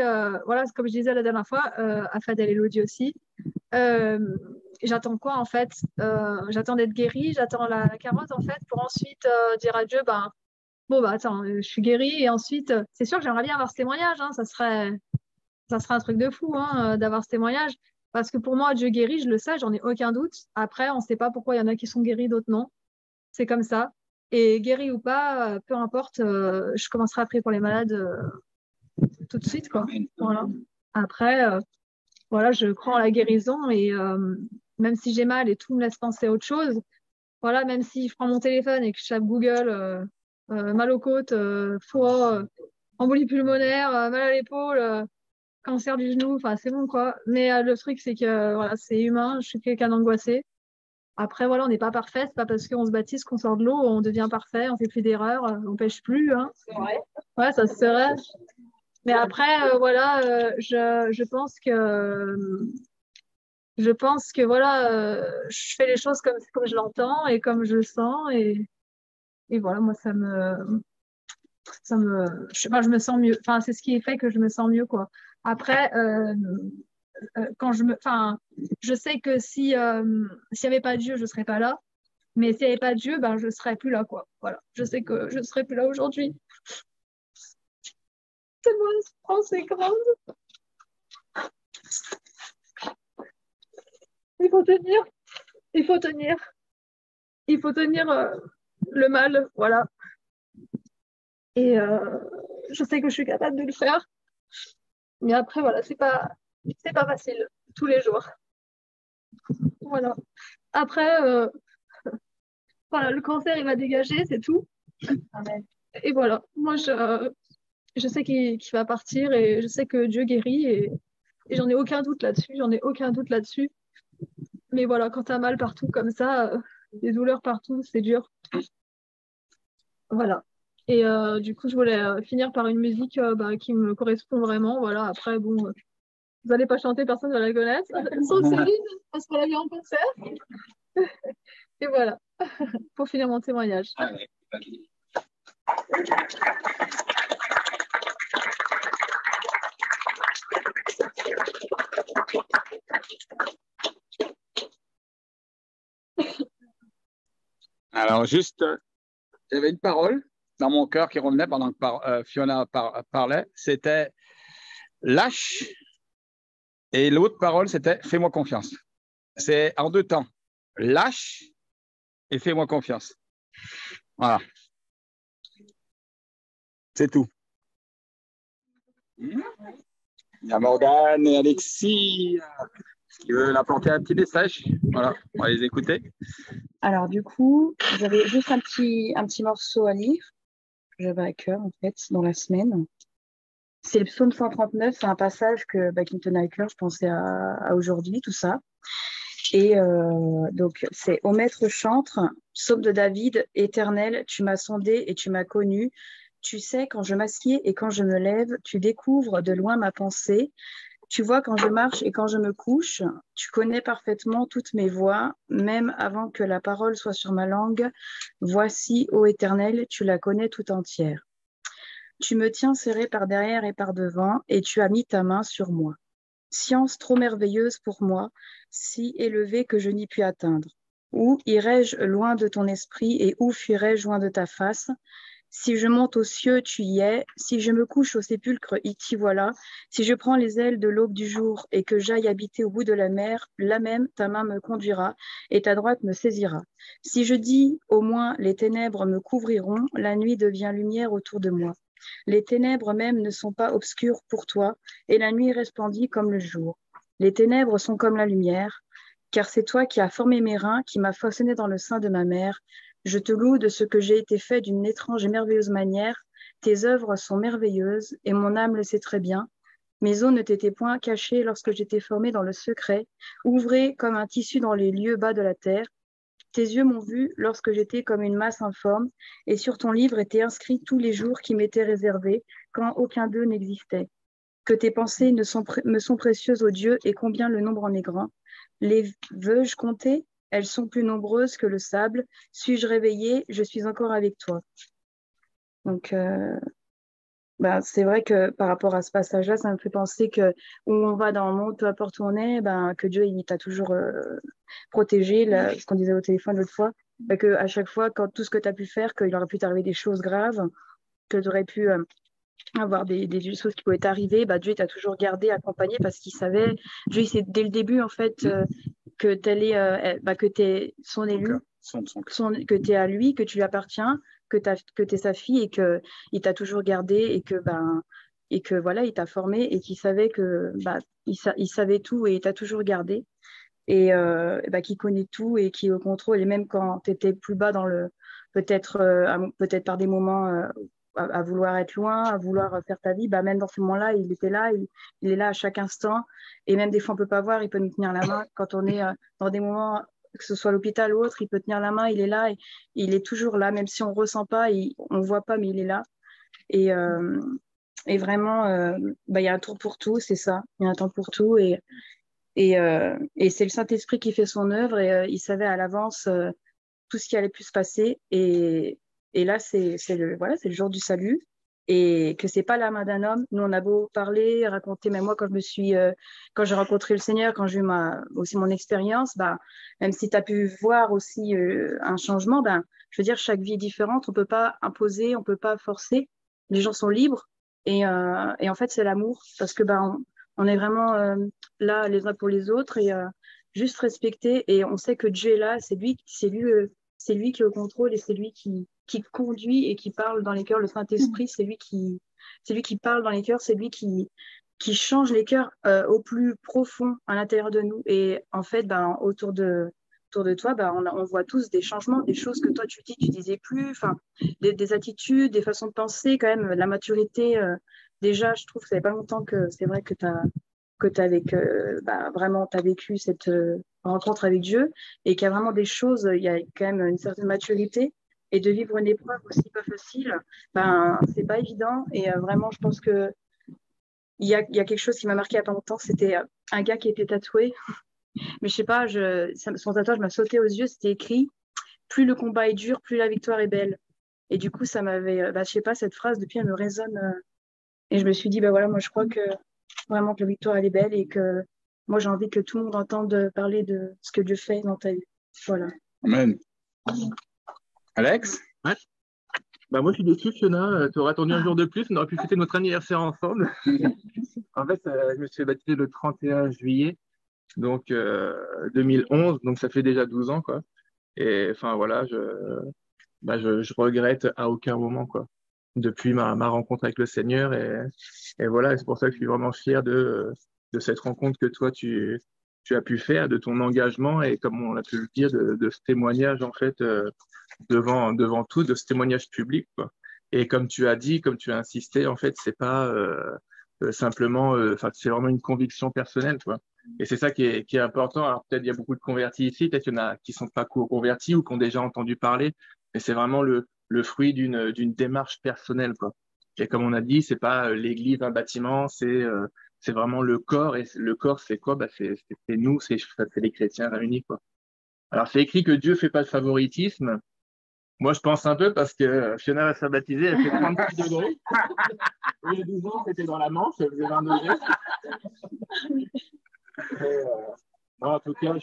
Speaker 4: voilà, comme je disais la dernière fois, à Fadel Elodie aussi, j'attends quoi en fait? J'attends d'être guérie, j'attends la carotte en fait, pour ensuite dire à Dieu, ben, bon, bah attends, je suis guérie, et ensuite, c'est sûr que j'aimerais bien avoir ce témoignage, hein, ça serait un truc de fou, hein, d'avoir ce témoignage, parce que pour moi, Dieu guérit, je le sais, j'en ai aucun doute. Après, on ne sait pas pourquoi il y en a qui sont guéris, d'autres non. C'est comme ça. Et guéri ou pas, peu importe, je commencerai à prier pour les malades tout de suite, quoi. Voilà. Après, voilà, je crois en la guérison, et même si j'ai mal et tout me laisse penser à autre chose, voilà, même si je prends mon téléphone et que je tape Google, mal aux côtes, foie, embolie pulmonaire, mal à l'épaule, cancer du genou, enfin c'est bon, quoi. Mais le truc, c'est que voilà, c'est humain, je suis quelqu'un d'angoissé. Après, voilà, on n'est pas parfait, c'est pas parce qu'on se baptise qu'on sort de l'eau, on devient parfait, on fait plus d'erreurs, on pêche plus, hein.
Speaker 5: C'est vrai.
Speaker 4: Ouais, ça serait. Mais après, voilà, je pense que voilà, je fais les choses comme je l'entends et comme je le sens, et voilà, moi je me sens mieux. Enfin, c'est ce qui fait que je me sens mieux, quoi. Après, je sais que s'il n'y avait pas Dieu, je serais pas là. Mais s'il n'y avait pas Dieu, ben je serais plus là, quoi. Voilà, je sais que je serais plus là aujourd'hui. Tellement la souffrance est grande. Il faut tenir. Il faut tenir. Il faut tenir le mal, voilà. Et je sais que je suis capable de le faire. Mais après, voilà, c'est pas facile tous les jours. Voilà. Après, voilà, le cancer, il va dégager, c'est tout.
Speaker 5: Amen.
Speaker 4: Et voilà, moi, je sais qu'il va partir, et je sais que Dieu guérit, et Et j'en ai aucun doute là-dessus, j'en ai aucun doute là-dessus. Mais voilà, quand t'as mal partout comme ça, des douleurs partout, c'est dur. Voilà. Et du coup, je voulais finir par une musique qui me correspond vraiment. Voilà, après, bon, vous n'allez pas chanter, personne ne va la connaître. Sauf Céline, parce qu'on l'a vu en concert. Et voilà, pour finir mon témoignage.
Speaker 2: Ah ouais, ok. Alors, juste, il y avait une parole dans mon cœur qui revenait pendant que Fiona parlait. C'était lâche. Et l'autre parole, c'était fais-moi confiance. C'est en deux temps. Lâche et fais-moi confiance. Voilà. C'est tout. Il y a Morgane et Alexis qui veulent apporter un petit message. Voilà, on va les écouter.
Speaker 5: Alors, du coup, j'avais juste un petit morceau à lire que j'avais à cœur, en fait, dans la semaine. C'est le psaume 139, c'est un passage qui me tenait à cœur, je pensais à aujourd'hui, tout ça. Et donc, c'est Ô maître chantre, psaume de David, éternel, tu m'as sondé et tu m'as connu. Tu sais quand je m'assieds et quand je me lève, tu découvres de loin ma pensée. Tu vois quand je marche et quand je me couche, tu connais parfaitement toutes mes voies, même avant que la parole soit sur ma langue. Voici, ô Éternel, tu la connais tout entière. Tu me tiens serré par derrière et par devant, et tu as mis ta main sur moi. Science trop merveilleuse pour moi, si élevée que je n'y puis atteindre. Où irai-je loin de ton esprit et où fuirai-je loin de ta face? Si je monte aux cieux, tu y es. Si je me couche au sépulcre, t'y voilà. Si je prends les ailes de l'aube du jour et que j'aille habiter au bout de la mer, là même ta main me conduira et ta droite me saisira. Si je dis, au moins, les ténèbres me couvriront, la nuit devient lumière autour de moi. Les ténèbres même ne sont pas obscures pour toi, et la nuit resplendit comme le jour. Les ténèbres sont comme la lumière, car c'est toi qui as formé mes reins, qui m'as façonné dans le sein de ma mère. Je te loue de ce que j'ai été fait d'une étrange et merveilleuse manière. Tes œuvres sont merveilleuses, et mon âme le sait très bien. Mes os ne t'étaient point cachés lorsque j'étais formé dans le secret, ouvrés comme un tissu dans les lieux bas de la terre. Tes yeux m'ont vu lorsque j'étais comme une masse informe, et sur ton livre étaient inscrits tous les jours qui m'étaient réservés, quand aucun d'eux n'existait. Que tes pensées me sont précieuses, ô Dieu, et combien le nombre en est grand. Les veux-je compter? Elles sont plus nombreuses que le sable. Suis-je réveillée? Je suis encore avec toi. Donc, c'est vrai que par rapport à ce passage-là, ça me fait penser que où on va dans le monde, peu importe où on est, que Dieu il t'a toujours protégé, ce qu'on disait au téléphone l'autre fois, que à chaque fois, quand tout ce que tu as pu faire, qu'il aurait pu t'arriver des choses graves, que tu aurais pu avoir des choses qui pouvaient t'arriver, Dieu t'a toujours gardé, accompagné, parce qu'il savait, Dieu il sait dès le début en fait que que tu es son élu, que tu es à lui, que tu lui appartiens, que tu es sa fille et qu'il t'a toujours gardé et que voilà, il t'a formé et qu'il savait que il savait tout et il t'a toujours gardé et qu'il connaît tout et qui est au contrôle. Et même quand tu étais plus bas dans peut-être par des moments à vouloir être loin, à vouloir faire ta vie, même dans ces moments-là, il était là, il est là à chaque instant. Et même des fois, on ne peut pas voir, il peut nous tenir la main. Quand on est dans des moments, que ce soit à l'hôpital ou autre, il peut tenir la main, il est là, et il est toujours là, même si on ne ressent pas, on ne voit pas, mais il est là. Et vraiment, il y a un temps pour tout, c'est ça. Il y a un temps pour tout. Et c'est le Saint-Esprit qui fait son œuvre et il savait à l'avance tout ce qui allait plus se passer. Et là, c'est le jour du salut et que c'est pas la main d'un homme. Nous, on a beau parler, raconter, même moi, quand j'ai rencontré le Seigneur, quand j'ai eu aussi mon expérience, même si tu as pu voir aussi un changement, je veux dire, chaque vie est différente. On peut pas imposer, on peut pas forcer. Les gens sont libres et en fait, c'est l'amour parce que on est vraiment là les uns pour les autres et juste respecter. Et on sait que Dieu est là, c'est lui qui est au contrôle et c'est lui qui conduit et qui parle dans les cœurs. Le Saint-Esprit, c'est lui qui parle dans les cœurs, c'est lui qui change les cœurs au plus profond à l'intérieur de nous. Et en fait, autour de toi, on voit tous des changements, des choses que toi tu disais plus, des attitudes, des façons de penser, quand même, la maturité. Déjà, je trouve que ça fait pas longtemps que c'est vrai que tu que tu as vécu cette rencontre avec Dieu et qu'il y a vraiment des choses, il y a quand même une certaine maturité. Et de vivre une épreuve aussi pas facile, c'est pas évident. Et vraiment, je pense que il y a quelque chose qui m'a marqué il y a pas longtemps. C'était un gars qui était tatoué. Mais je sais pas, son tatouage m'a sauté aux yeux. C'était écrit « Plus le combat est dur, plus la victoire est belle ». Et du coup, ça m'avait, je sais pas, cette phrase, depuis, elle me résonne. Et je me suis dit, voilà, moi, je crois que vraiment que la victoire, elle est belle et que moi, j'ai envie que tout le monde entende parler de ce que Dieu fait dans ta vie. Voilà.
Speaker 2: Amen. Alex?
Speaker 6: Ouais. Moi, je suis déçu, Fiona. Tu aurais attendu un jour de plus. On aurait pu fêter notre anniversaire ensemble. En fait, je me suis baptisé le 31 juillet, donc 2011. Donc, ça fait déjà 12 ans, quoi. Et enfin, voilà, je regrette à aucun moment, quoi, depuis ma rencontre avec le Seigneur. Et voilà, et c'est pour ça que je suis vraiment fier de cette rencontre que toi, tu as pu faire, de ton engagement et, comme on a pu le dire, de ce témoignage, en fait, devant tout, de ce témoignage public, quoi. Et comme tu as dit, comme tu as insisté, en fait, c'est pas simplement, c'est vraiment une conviction personnelle, quoi. Et c'est ça qui est important. Alors peut-être il y a beaucoup de convertis ici, peut-être qu'il y en a qui sont pas convertis ou qui ont déjà entendu parler, mais c'est vraiment le fruit d'une démarche personnelle, quoi. Et comme on a dit, c'est pas l'église, un bâtiment, c'est vraiment le corps. Et le corps, c'est quoi? C'est nous, c'est les chrétiens réunis, quoi. Alors c'est écrit que Dieu fait pas de favoritisme. Moi, je pense un peu parce que Fiona va se faire baptiser, elle fait 36 degrés. Il y a 12 ans, c'était dans la Manche, elle faisait 20 degrés. Non, en tout cas,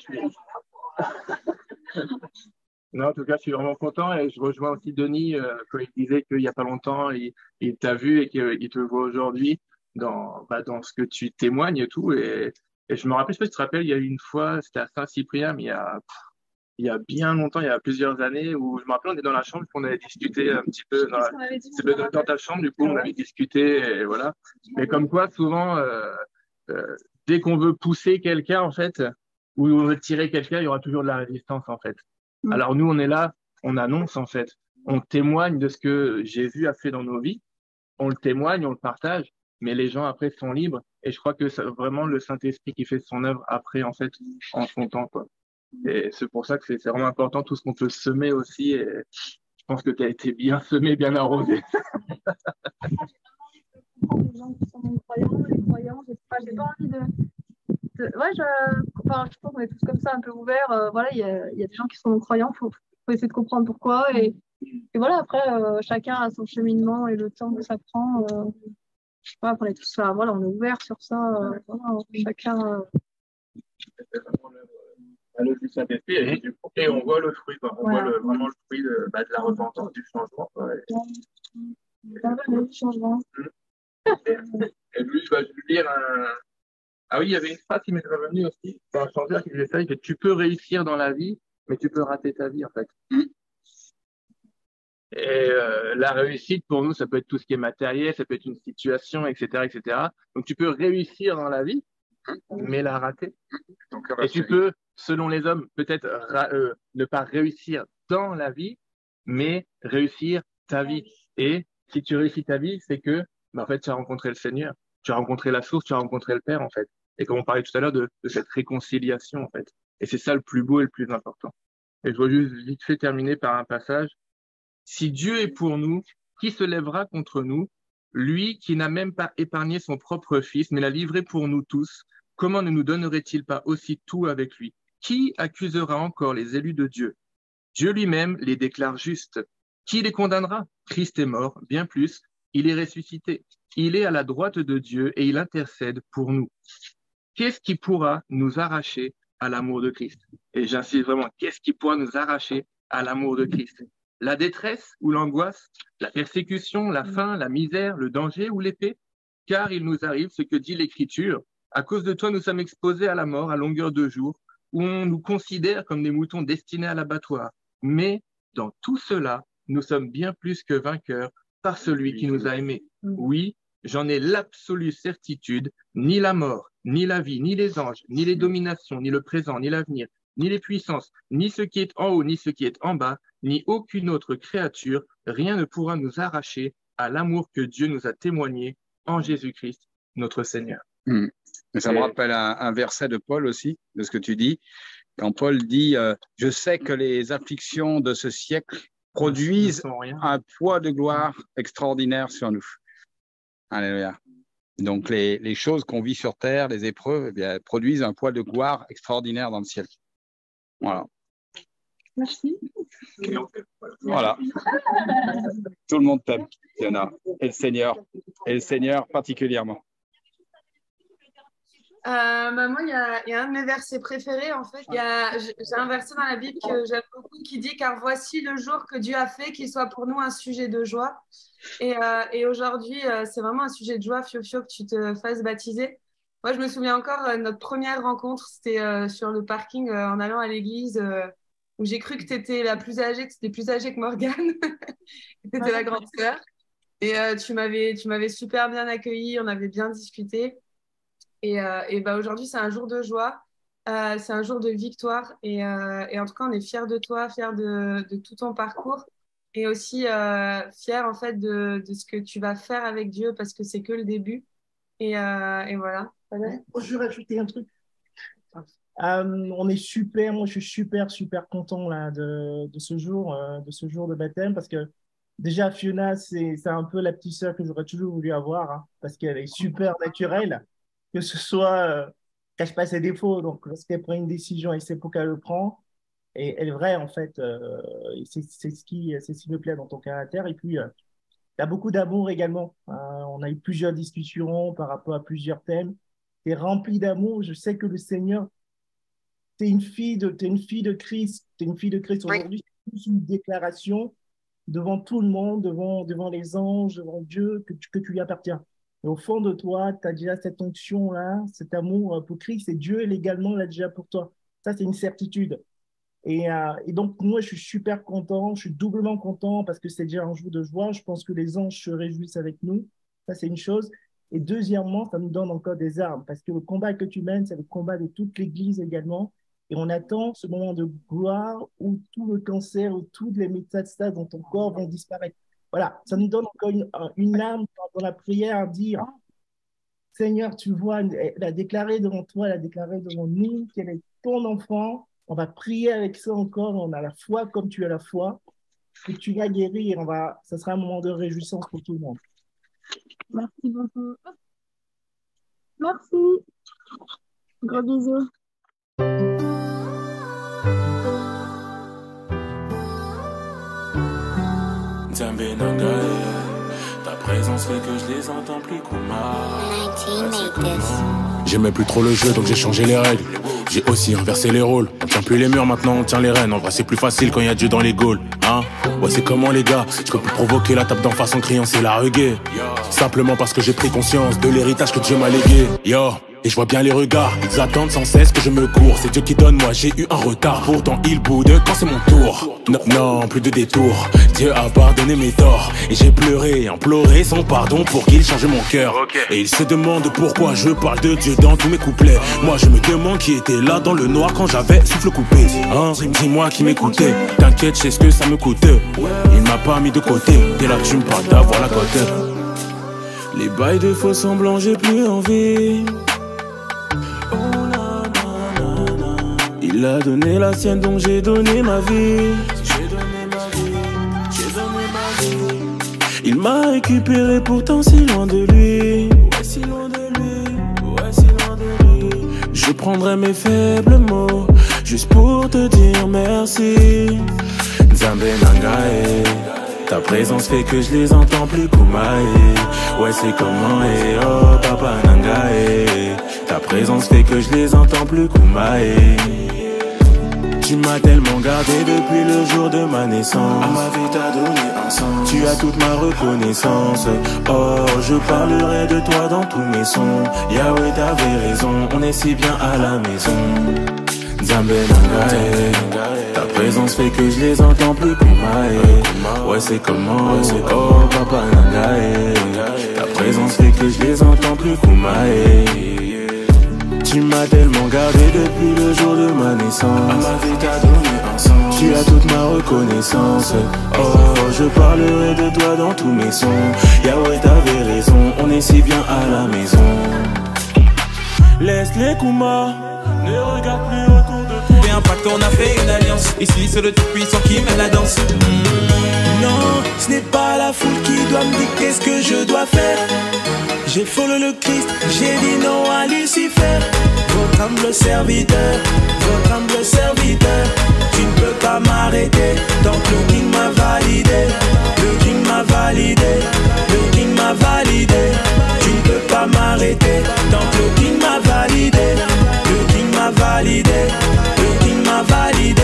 Speaker 6: je suis vraiment content et je rejoins aussi Denis quand il disait qu'il n'y a pas longtemps, il t'a vu et qu'il te voit aujourd'hui dans ce que tu témoignes et tout. Et je me rappelle, je sais pas si tu te rappelles, il y a eu une fois, c'était à Saint-Cyprien, mais il y a bien longtemps, il y a plusieurs années, où je me rappelle, on était dans la chambre, qu'on avait discuté un petit peu dans ta chambre, du coup, on avait discuté, et voilà. Mais comme quoi, souvent, dès qu'on veut pousser quelqu'un, en fait, ou on veut tirer quelqu'un, il y aura toujours de la résistance, en fait. Alors nous, on est là, on annonce, en fait. On témoigne de ce que Jésus a fait dans nos vies. On le témoigne, on le partage, mais les gens, après, sont libres. Et je crois que c'est vraiment le Saint-Esprit qui fait son œuvre après, en fait, en son temps, quoi. Et c'est pour ça que c'est vraiment important, tout ce qu'on peut semer aussi. Et je pense que tu as été bien semé, bien arrosé.
Speaker 4: Les gens qui sont non-croyants, les croyants, j'ai pas envie ouais, je pense qu'on est tous comme ça, un peu ouverts. Voilà, il y a des gens qui sont non-croyants, faut essayer de comprendre pourquoi. Et voilà, après, chacun a son cheminement et le temps que ça prend. Je sais pas, on est tous là, voilà, on est ouverts sur ça. Voilà, chacun.
Speaker 6: Le Saint-Esprit, et on voit le fruit, quoi. On voit vraiment le fruit de la repentance, du changement, quoi.
Speaker 4: Le changement.
Speaker 6: Et lui, je vais lui dire Ah oui, il y avait une phrase qui m'est revenue aussi. C'est un chanteur qui disait ça, que tu peux réussir dans la vie, mais tu peux rater ta vie, en fait. Et la réussite, pour nous, ça peut être tout ce qui est matériel, ça peut être une situation, etc., etc. Donc, tu peux réussir dans la vie, mais la rater. Et tu peux, selon les hommes, peut-être ne pas réussir dans la vie, mais réussir ta vie. Et si tu réussis ta vie, c'est que, en fait, tu as rencontré le Seigneur, tu as rencontré la source, tu as rencontré le Père, en fait. Et comme on parlait tout à l'heure de cette réconciliation, en fait. Et c'est ça le plus beau et le plus important. Et je veux juste vite fait terminer par un passage. Si Dieu est pour nous, qui se lèvera contre nous? Lui qui n'a même pas épargné son propre fils, mais l'a livré pour nous tous, comment ne nous donnerait-il pas aussi tout avec lui? Qui accusera encore les élus de Dieu? Dieu lui-même les déclare justes. Qui les condamnera? Christ est mort, bien plus, il est ressuscité. Il est à la droite de Dieu et il intercède pour nous. Qu'est-ce qui pourra nous arracher à l'amour de Christ? Et j'insiste vraiment, qu'est-ce qui pourra nous arracher à l'amour de Christ? La détresse ou l'angoisse, la persécution, la faim, la misère, le danger ou l'épée? Car il nous arrive ce que dit l'Écriture. À cause de toi, nous sommes exposés à la mort à longueur de jour, où on nous considère comme des moutons destinés à l'abattoir. Mais dans tout cela, nous sommes bien plus que vainqueurs par celui qui nous a aimés. Oui, j'en ai l'absolue certitude, ni la mort, ni la vie, ni les anges, ni les dominations, ni le présent, ni l'avenir, ni les puissances, ni ce qui est en haut, ni ce qui est en bas, ni aucune autre créature, rien ne pourra nous arracher à l'amour que Dieu nous a témoigné en Jésus-Christ, notre Seigneur.
Speaker 2: Mais ça me rappelle un verset de Paul aussi, de ce que tu dis. Quand Paul dit « Je sais que les afflictions de ce siècle produisent un poids de gloire extraordinaire sur nous. » Alléluia. Donc, les choses qu'on vit sur terre, les épreuves, eh bien, produisent un poids de gloire extraordinaire dans le ciel. Voilà.
Speaker 4: Merci.
Speaker 2: Voilà. Tout le monde t'aime, Fiona. Et le Seigneur particulièrement.
Speaker 7: Moi, il y a un de mes versets préférés, en fait. J'ai un verset dans la Bible que j'aime beaucoup qui dit « Car voici le jour que Dieu a fait, qu'il soit pour nous un sujet de joie. » Et aujourd'hui, c'est vraiment un sujet de joie, Fio, que tu te fasses baptiser. Moi, je me souviens encore, notre première rencontre, c'était sur le parking en allant à l'église où j'ai cru que tu étais la plus âgée, que tu étais plus âgée que Morgane, que tu étais la grande sœur. Et tu m'avais super bien accueillie, on avait bien discuté. Et aujourd'hui, c'est un jour de joie, c'est un jour de victoire. Et en tout cas, on est fiers de toi, fiers de tout ton parcours. Et aussi fiers, en fait, de ce que tu vas faire avec Dieu, parce que c'est que le début. Et voilà.
Speaker 8: Je vais rajouter un truc. On est super, moi je suis super content là, de ce jour de baptême, parce que déjà Fiona, c'est un peu la petite sœur que j'aurais toujours voulu avoir, hein, parce qu'elle est super naturelle, que ce soit, cache pas ses défauts, donc lorsqu'elle prend une décision, elle sait pourquoi elle le prend, et elle est vraie en fait, c'est ce qui me plaît dans ton caractère, et puis tu as beaucoup d'amour également, on a eu plusieurs discussions par rapport à plusieurs thèmes, tu es rempli d'amour, je sais que le Seigneur, t'es une fille de Christ. T'es une fille de Christ aujourd'hui. C'est plus une déclaration devant tout le monde, devant les anges, devant Dieu, que tu lui appartiens. Et au fond de toi, tu as déjà cette onction-là, cet amour pour Christ, et Dieu également l'a déjà pour toi. Ça, c'est une certitude. Et donc, moi, je suis super content, je suis doublement content parce que c'est déjà un jour de joie. Je pense que les anges se réjouissent avec nous. Ça, c'est une chose. Et deuxièmement, ça nous donne encore des armes parce que le combat que tu mènes, c'est le combat de toute l'Église également. Et on attend ce moment de gloire où tout le cancer, où toutes les métastases dans ton corps vont disparaître. Voilà, ça nous donne encore une âme dans la prière à dire « Seigneur, tu vois, elle a déclaré devant toi, elle a déclaré devant nous qu'elle est ton enfant. On va prier avec ça encore. On a la foi comme tu as la foi. Que tu vas guérir. Ça sera un moment de réjouissance pour tout le monde. »
Speaker 4: Merci beaucoup. Merci. Gros bisous.
Speaker 1: Nzambe Nangae, ta présence fait que je les entends plus
Speaker 9: J'aimais plus trop le jeu donc j'ai changé les règles. J'ai aussi inversé les rôles. On tient plus les murs maintenant on tient les rênes. En vrai c'est plus facile quand y a Dieu dans les Gaules, hein. Ouais c'est comment les gars, je peux plus provoquer la tape d'en face en criant c'est la reggae. Simplement parce que j'ai pris conscience de l'héritage que Dieu m'a légué. Yo. Et je vois bien les regards, ils attendent sans cesse que je me cours. C'est Dieu qui donne, moi j'ai eu un retard. Pourtant il boude quand c'est mon tour. Non, plus de détours. Dieu a pardonné mes torts. Et j'ai pleuré, imploré son pardon pour qu'il change mon cœur. Et il se demande pourquoi je parle de Dieu dans tous mes couplets. Moi je me demande qui était là dans le noir quand j'avais souffle coupé, hein. Dis-moi qui m'écoutait. T'inquiète, je sais ce que ça me coûte. Il m'a pas mis de côté. Dès là tu me parles d'avoir la cote.
Speaker 1: Les bails de faux semblants j'ai plus envie. Il a donné la sienne donc j'ai donné ma vie. Il m'a récupéré pourtant si loin de lui. Ouais si loin de lui. Je prendrai mes faibles mots juste pour te dire merci. Nzambe Nangae, ta présence fait que je les entends plus Kumae. Ouais c'est comment et oh papa Nangae. Ta présence fait que je les entends plus Kumae. Tu m'as tellement gardé depuis le jour de ma naissance. À ma vie t'as donné un sens. Tu as toute ma reconnaissance. Oh, je parlerai de toi dans tous mes sons. Yahweh t'avais raison, on est si bien à la maison. Nzambe Nangae, ta présence fait que je les entends plus Kumae. Ouais c'est comment, oh papa Nangae. Ta présence fait que je les entends plus Kumae. Tu m'as tellement gardé depuis le jour de ma naissance. À ma vie t'as donné un sens. Tu as toute ma reconnaissance. Oh, je parlerai de toi dans tous mes sons. Yahweh t'avais raison, on est si bien à la maison. Laisse les Kuma, ne regarde plus autour de toi.
Speaker 10: Fais un pacte, on a fait une alliance. Ici c'est le tout puissant qui mène la danse.
Speaker 1: Non, ce n'est pas la foule qui doit me dicter ce que je dois faire. J'ai follow le Christ, j'ai dit non à Lucifer. Votre humble serviteur, votre humble serviteur. Tu ne peux pas m'arrêter, tant que le King m'a validé. Le King m'a validé, le King m'a validé. Tu ne peux pas m'arrêter, tant que le King m'a validé. Le King m'a validé, le King m'a validé.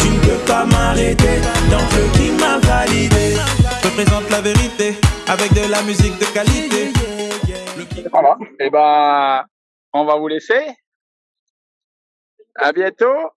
Speaker 1: Tu ne peux pas m'arrêter, tant que le King m'a validé.
Speaker 10: Je présente la vérité avec de la musique de qualité.
Speaker 2: Voilà. Et ben, on va vous laisser. À bientôt.